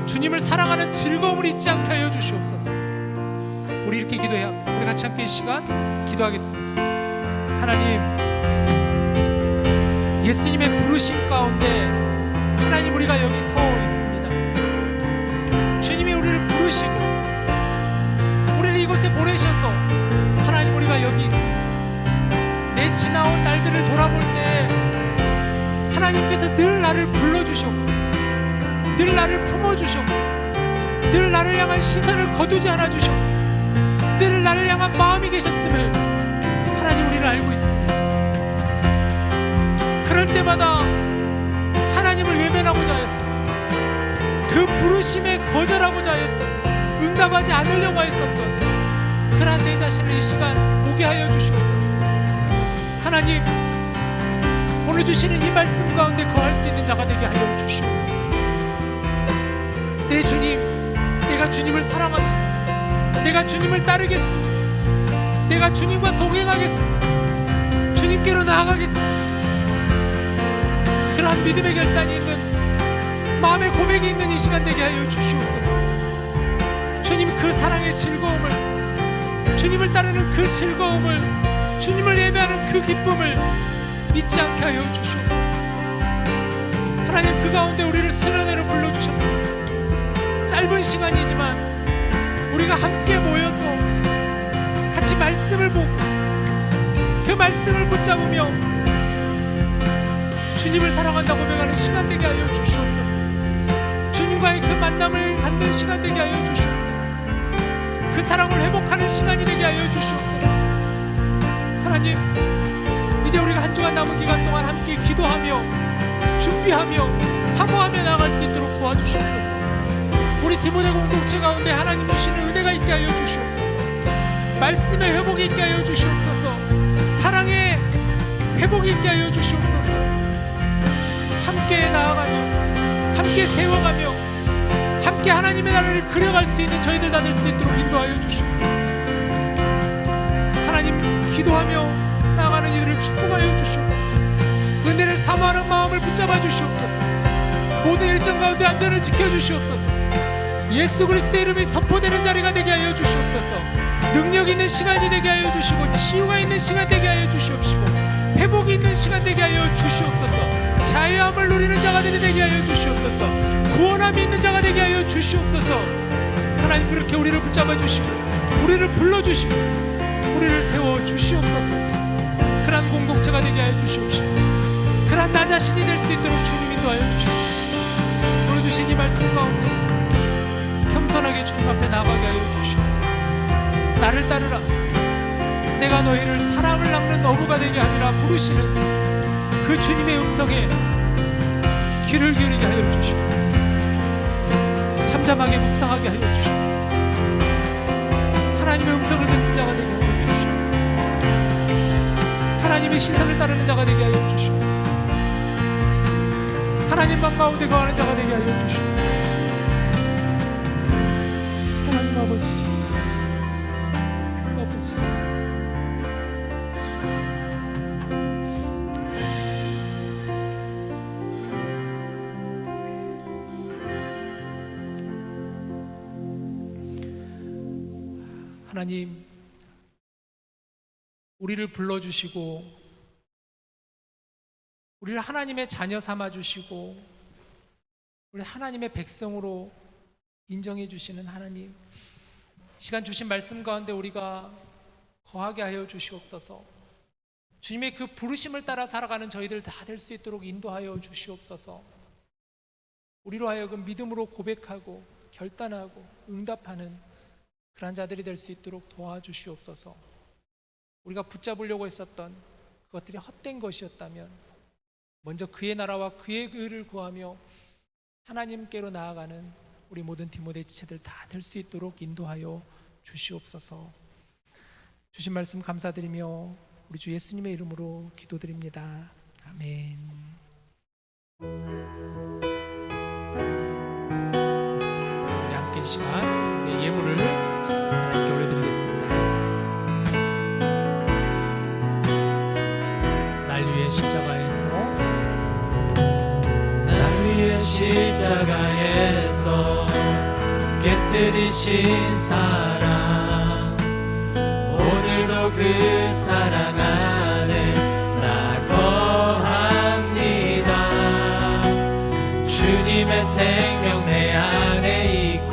주님을 사랑하는 즐거움을 잊지 않게 하여 주시옵소서. 우리 이렇게 기도해야 합니다. 우리 같이 함께 이 시간 기도하겠습니다. 하나님, 예수님의 부르심 가운데 하나님, 우리가 여기 서 있습니다. 주님이 우리를 부르시고 우리를 이곳에 보내셔서 하나님, 우리가 여기 있습니다. 내 지나온 날들을 돌아볼 때 하나님께서 늘 나를 불러주셨고 늘 나를 품어주셨고 늘 나를 향한 시선을 거두지 않아 주셨고 늘 나를 향한 마음이 계셨음을 하나님, 우리를 알고 있습니다. 그럴 때마다 하나님을 외면하고자 하였습니다. 그 부르심에 거절하고자 하였습니다. 응답하지 않으려고 했었던 그러한 내 자신을 이 시간 보게 하여 주시옵소서. 하나님, 오늘 주시는 이 말씀 가운데 거할 수 있는 자가 되게 하여 주시옵소서. 내 주님, 내가 주님을 사랑합니다. 내가 주님을 따르겠습니다. 내가 주님과 동행하겠습니다. 주님께로 나아가겠습니다. 그러한 믿음의 결단이 있는, 마음의 고백이 있는 이 시간 되게 하여 주시옵소서. 주님, 그 사랑의 즐거움을, 주님을 따르는 그 즐거움을, 주님을 예배하는 그 기쁨을 잊지 않게 하여 주시옵소서. 하나님, 그 가운데 우리를 수련회로 불러주셨습니다. 짧은 시간이지만 우리가 함께 모여서 같이 말씀을 보고 그 말씀을 붙잡으며 주님을 사랑한다고 고백하는 시간 되게 하여 주시옵소서. 주님과의 그 만남을 갖는 시간 되게 하여 주시옵소서. 그 사랑을 회복하는 시간이 되게 하여 주시옵소서. 하나님, 이제 우리가 한 주간 남은 기간 동안 함께 기도하며 준비하며 사모하며 나아갈 수 있도록 도와주시옵소서. 우리 디모데 공동체 가운데 하나님 주시는 은혜가 있게 하여 주시옵소서. 말씀의 회복이 있게 하여 주시옵소서. 사랑의 회복이 있게 하여 주시옵소서. 함께 나아가며 함께 세워가며 함께 하나님의 나라를 그려갈 수 있는 저희들 다 될 수 있도록 인도하여 주시옵소서. 하나님, 기도하며 나아가는 이들을 축복하여 주시옵소서. 은혜를 사모하는 마음을 붙잡아 주시옵소서. 모든 일정 가운데 안전을 지켜주시옵소서. 예수 그리스도의 이름이 선포되는 자리가 되게 하여 주시옵소서. 능력 있는 시간이 되게 하여 주시고 치유가 있는 시간 되게 하여 주시옵시고 회복이 있는 시간 되게 하여 주시옵소서. 자유함을 누리는 자가들이 되게 하여 주시옵소서. 구원함이 있는 자가 되게 하여 주시옵소서. 하나님, 그렇게 우리를 붙잡아 주시고 우리를 불러주시고 우리를 세워 주시옵소서. 그러한 공동체가 되게 하여 주시옵시고 그러한 나 자신이 될 수 있도록 주님 인도하여 주시옵소서. 오늘 주신 이 말씀 가운데 겸손하게 주님 앞에 나가게 하여 주시옵소서. 나를 따르라, 내가 너희를 사람을 낚는 어부가 되게 하리라 부르시는 그 주님의 음성에 귀를 기울이게 하여 주시옵소서. 잠잠하게 묵상하게 하여 주시옵소서. 하나님의 음성을 듣는 자가 되게 하여 주시옵소서. 하나님의 시선을 따르는 자가 되게 하여 주시옵소서. 하나님만 가운데 거하는 자가 되게 하여 주시옵소서. 하나님 아버지, 하나님, 우리를 불러주시고 우리를 하나님의 자녀 삼아주시고 우리 하나님의 백성으로 인정해 주시는 하나님, 시간 주신 말씀 가운데 우리가 거하게 하여 주시옵소서. 주님의 그 부르심을 따라 살아가는 저희들 다 될 수 있도록 인도하여 주시옵소서. 우리로 하여금 믿음으로 고백하고 결단하고 응답하는 그런 자들이 될 수 있도록 도와주시옵소서. 우리가 붙잡으려고 했었던 그것들이 헛된 것이었다면 먼저 그의 나라와 그의 의를 구하며 하나님께로 나아가는 우리 모든 디모데 지체들 다 될 수 있도록 인도하여 주시옵소서. 주신 말씀 감사드리며 우리 주 예수님의 이름으로 기도드립니다. 아멘. 우리 함께 이 시간 우리의 예물을 하나님께 올려드리겠습니다. 날 위해 십자가에서 날 위해 십자가에서 깨뜨리신 사랑, 오늘도 그 사랑 안에 나 거합니다. 주님의 생명 내 안에 있고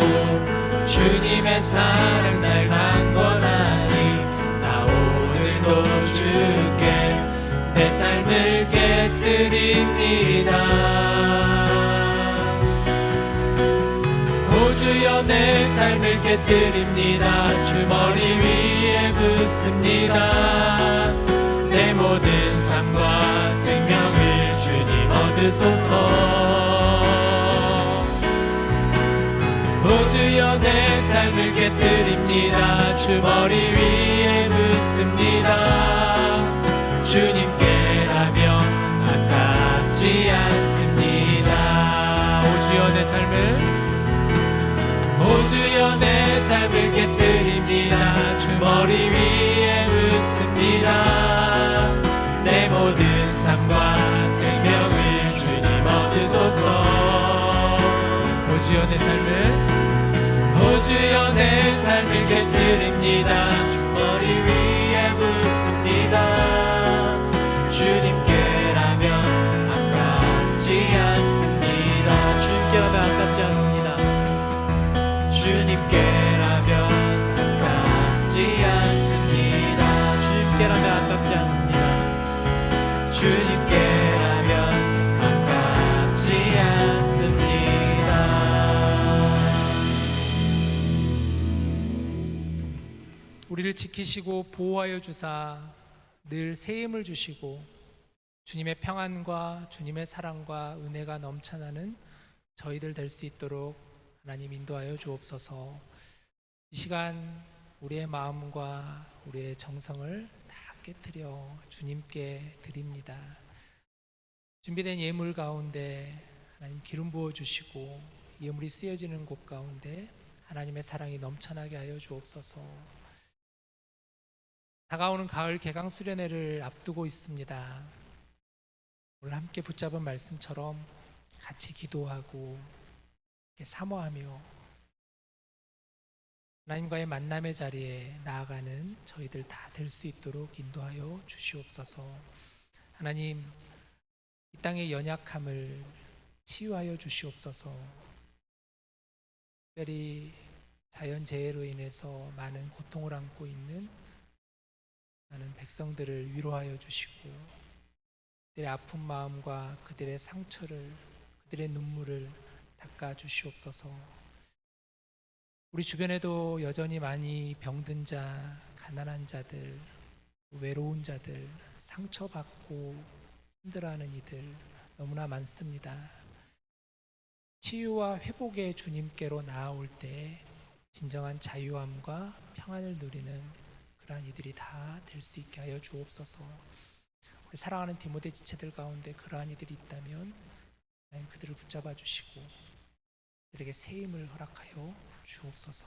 주님의 사랑 날 강권하니 나 오늘도 주께 내 삶을 깨뜨립니다. 오 주여 내 삶을 깨뜨립니다. 주 머리 위에 붓습니다. 내 모든 삶과 생명을 주님 얻으소서. 오 주여 내 삶을 깨뜨립니다. 주 머리 위에 묻습니다. 주님께라면 아깝지 않습니다. 오 주여 내 삶을 오 주여 내 삶을 깨뜨립니다. 주 머리 위에 묻습니다. 내 모든 삶과 생명을 주님 얻으소서. 오 주여 내 삶을 오 주여 내 삶을 깨뜨립니다. 주 머리 위에 붓습니다. 주님께라면 아깝지 않습니다. 주님께라면 아깝지 않습니다. 주님께라면 아깝지 않습니다. 주님께라면 아깝지 않습니다. 주님께라면 아깝지 않습니다. 우리를 지키시고 보호하여 주사 늘 새 힘을 주시고 주님의 평안과 주님의 사랑과 은혜가 넘쳐나는 저희들 될 수 있도록 하나님 인도하여 주옵소서. 이 시간 우리의 마음과 우리의 정성을 다 깨뜨려 주님께 드립니다. 준비된 예물 가운데 하나님 기름 부어 주시고 예물이 쓰여지는 곳 가운데 하나님의 사랑이 넘쳐나게 하여 주옵소서. 다가오는 가을 개강 수련회를 앞두고 있습니다. 오늘 함께 붙잡은 말씀처럼 같이 기도하고 사모하며 하나님과의 만남의 자리에 나아가는 저희들 다 될 수 있도록 인도하여 주시옵소서. 하나님, 이 땅의 연약함을 치유하여 주시옵소서. 특별히 자연재해로 인해서 많은 고통을 안고 있는 많은 백성들을 위로하여 주시고 그들의 아픈 마음과 그들의 상처를, 그들의 눈물을 닦아 주시옵소서. 우리 주변에도 여전히 많이 병든 자, 가난한 자들, 외로운 자들, 상처받고 힘들어하는 이들 너무나 많습니다. 치유와 회복의 주님께로 나아올 때 진정한 자유함과 평안을 누리는 그러한 이들이 다 될 수 있게 하여 주옵소서. 우리 사랑하는 디모데 지체들 가운데 그러한 이들이 있다면 하나님 그들을 붙잡아 주시고 그들에게 새 힘을 허락하여 주옵소서.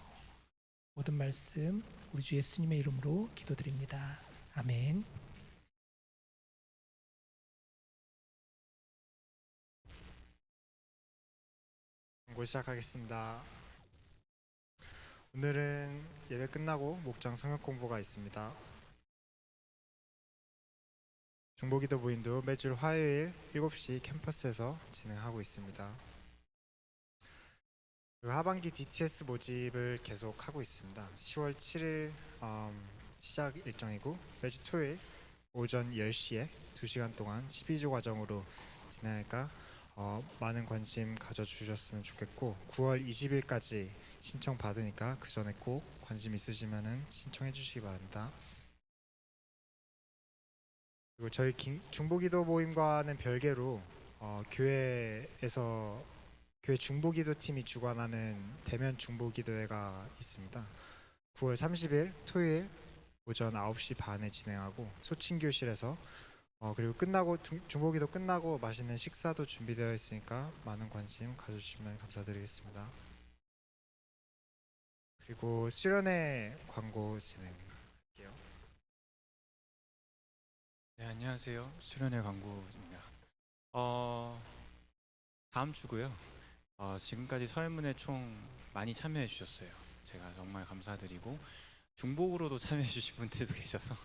모든 말씀 우리 주 예수님의 이름으로 기도드립니다. 아멘. 공고 시작하겠습니다. 오늘은 예배 끝나고 목장 성역 공부가 있습니다. 중보기도 모임도 매주 화요일 7시 캠퍼스에서 진행하고 있습니다. 그리고 하반기 DTS 모집을 계속 하고 있습니다. 10월 7일 시작 일정이고 매주 토요일 오전 10시에 2시간 동안 12조 과정으로 진행하니까 많은 관심 가져주셨으면 좋겠고 9월 20일까지 신청 받으니까 그 전에 꼭 관심 있으시면은 신청해 주시기 바랍니다. 그리고 저희 중보기도 모임과는 별개로 교회에서 교회 중보기도 팀이 주관하는 대면 중보기도회가 있습니다. 9월 30일 토요일 오전 9시 반에 진행하고 소친교실에서 그리고 끝나고 중보기도 끝나고 맛있는 식사도 준비되어 있으니까 많은 관심 가져주시면 감사드리겠습니다. 그리고 수련회 광고 진행할게요. 네, 안녕하세요. 수련회 광고입니다. 다음 주고요. 지금까지 서예문에 총 많이 참여해 주셨어요. 제가 정말 감사드리고 중복으로도 참여해 주신 분들도 계셔서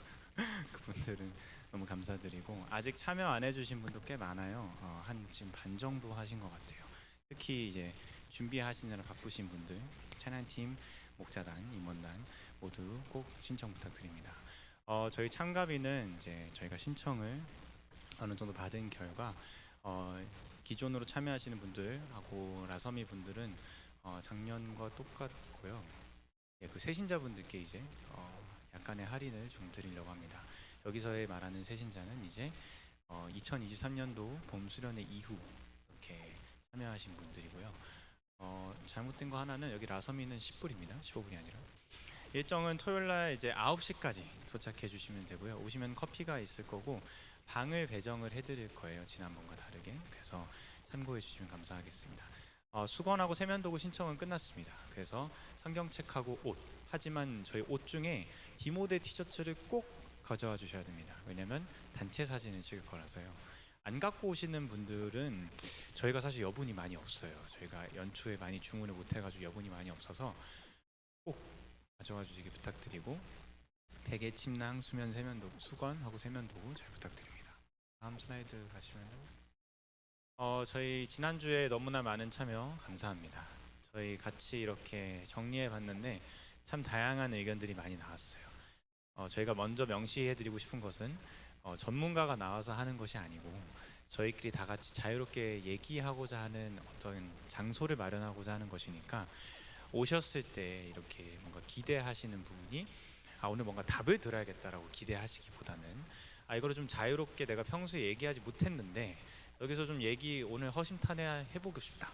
그분들은 너무 감사드리고 아직 참여 안 해주신 분도 꽤 많아요. 한 지금 반 정도 하신 것 같아요. 특히 이제 준비하시느라 바쁘신 분들, 찬양팀, 목자단, 임원단 모두 꼭 신청 부탁드립니다. 저희 참가비는 이제 저희가 신청을 어느 정도 받은 결과 기존으로 참여하시는 분들하고 라서미 분들은 작년과 똑같고요. 예, 그 새신자분들께 이제 약간의 할인을 좀 드리려고 합니다. 여기서의 말하는 새신자는 이제 2023년도 봄 수련회 이후 이렇게 참여하신 분들이고요. 잘못된 거 하나는 여기 라서미는 10불입니다. 15불이 아니라. 일정은 토요일날 이제 9시까지 도착해 주시면 되고요. 오시면 커피가 있을 거고 방을 배정을 해드릴 거예요. 지난번과 다르게. 그래서 참고해 주시면 감사하겠습니다. 수건하고 세면도구 신청은 끝났습니다. 그래서 성경책하고 옷. 하지만 저희 옷 중에 디모데 티셔츠를 꼭 가져와 주셔야 됩니다. 왜냐면 단체 사진을 찍을 거라서요. 안 갖고 오시는 분들은 저희가 사실 여분이 많이 없어요. 저희가 연초에 많이 주문을 못 해가지고 여분이 많이 없어서 꼭 가져와 주시기 부탁드리고 베개, 침낭, 수면, 세면도구, 수건하고 세면도구 잘 부탁드립니다. 다음 슬라이드 가시면요. 저희 지난주에 너무나 많은 참여 감사합니다. 저희 같이 이렇게 정리해 봤는데 참 다양한 의견들이 많이 나왔어요. 저희가 먼저 명시해 드리고 싶은 것은 전문가가 나와서 하는 것이 아니고 저희끼리 다 같이 자유롭게 얘기하고자 하는 어떤 장소를 마련하고자 하는 것이니까 오셨을 때 이렇게 뭔가 기대하시는 부분이 오늘 뭔가 답을 들어야겠다라고 기대하시기보다는 이거를 좀 자유롭게 내가 평소에 얘기하지 못했는데 여기서 좀 얘기 오늘 허심탄회 해보고 싶다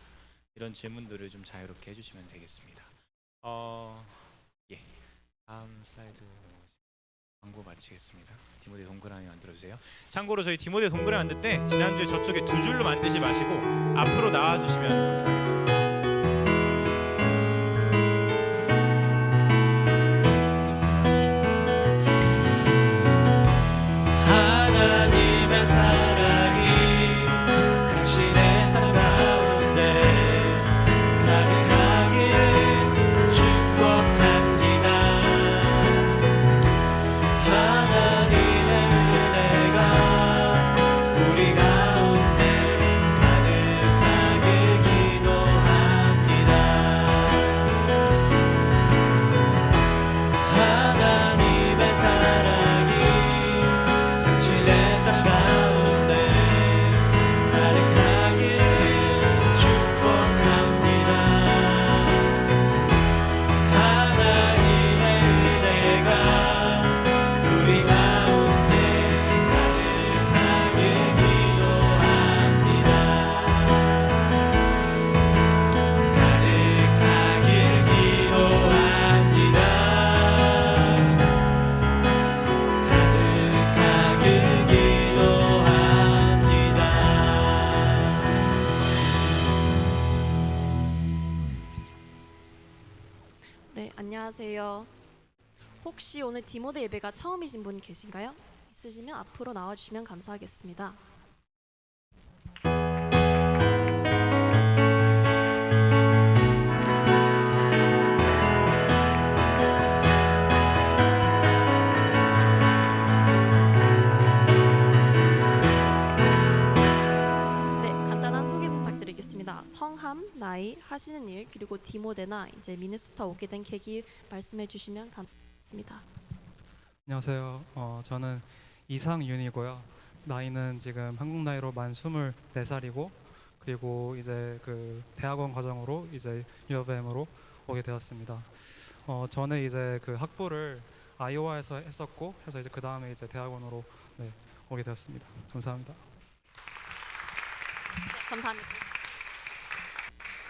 이런 질문들을 좀 자유롭게 해주시면 되겠습니다. 예, 다음 슬라이드 광고 마치겠습니다. 디모데 동그라미 만들어주세요. 참고로 저희 디모데 동그라미 만들 때 지난주에 저쪽에 2줄로 만들지 마시고 앞으로 나와주시면 감사하겠습니다. 하나님의 사랑이 당신의 삶 가운데 가득하길 축복합니다. 하나님의 은혜가 우리 가운데 가득하길 기도합니다. 하나님의 사랑이 당신의 삶 가운데 가득하길 축복합니다. 하나님의 은혜가 우리 가운데 가득하길 기도합니다. 가득하길 기도합니다. 가득하길 기도합니다. 네, 안녕하세요. 혹시 오늘 디모데 예배가 처음이신 분 계신가요? 있으시면 앞으로 나와주시면 감사하겠습니다. 특별히 하시는 일 그리고 디모데나 이제 미네소타 오게 된 계기 말씀해 주시면 감사하겠습니다. 안녕하세요. 저는 이상윤이고요. 나이는 지금 한국 나이로 만 24살이고 그리고 이제 그 대학원 과정으로 이제 UofM으로 오게 되었습니다. 저는 이제 그 학부를 아이오와에서 했었고 해서 이제 그 다음에 이제 대학원으로 오게 되었습니다. 감사합니다. 네, 감사합니다.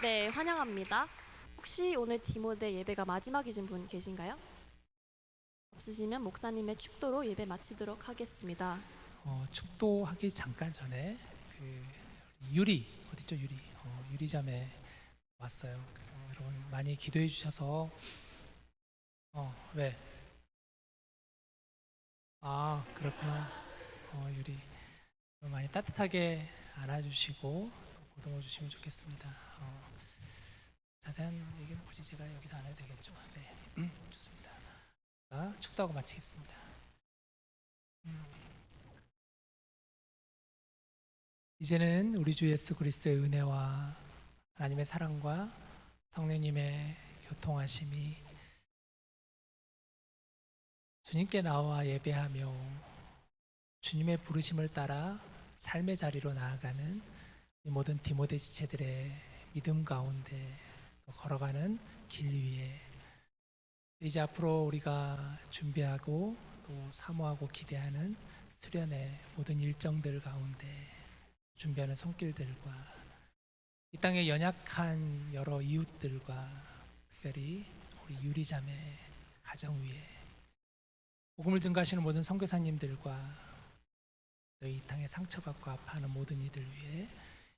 네, 환영합니다. 혹시 오늘 디모데 예배가 마지막이신 분 계신가요? 없으시면 목사님의 축도로 예배 마치도록 하겠습니다. 축도하기 잠깐 전에 그 유리 어디죠 유리 유리자매 왔어요. 여러분 많이 기도해 주셔서 왜? 아 그렇구나. 유리 많이 따뜻하게 안아주시고 보듬어 주시면 좋겠습니다. 자세한 얘기는 굳이 제가 여기서 안 해도 되겠죠. 네, 좋습니다. 축도하고 마치겠습니다. 이제는 우리 주 예수 그리스도의 은혜와 하나님의 사랑과 성령님의 교통하심이 주님께 나와 예배하며 주님의 부르심을 따라 삶의 자리로 나아가는 이 모든 디모데 지체들의 믿음 가운데 걸어가는 길 위에 이제 앞으로 우리가 준비하고 또 사모하고 기대하는 수련의 모든 일정들 가운데 준비하는 손길들과 이 땅의 연약한 여러 이웃들과 특별히 우리 유리자매 가정 위에 복음을 증거하시는 모든 선교사님들과 또 이 땅에 상처받고 아파하는 모든 이들 위해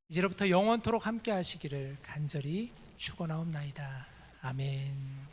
이제로부터 영원토록 함께 하시기를 간절히 축원하옵나이다. 아멘.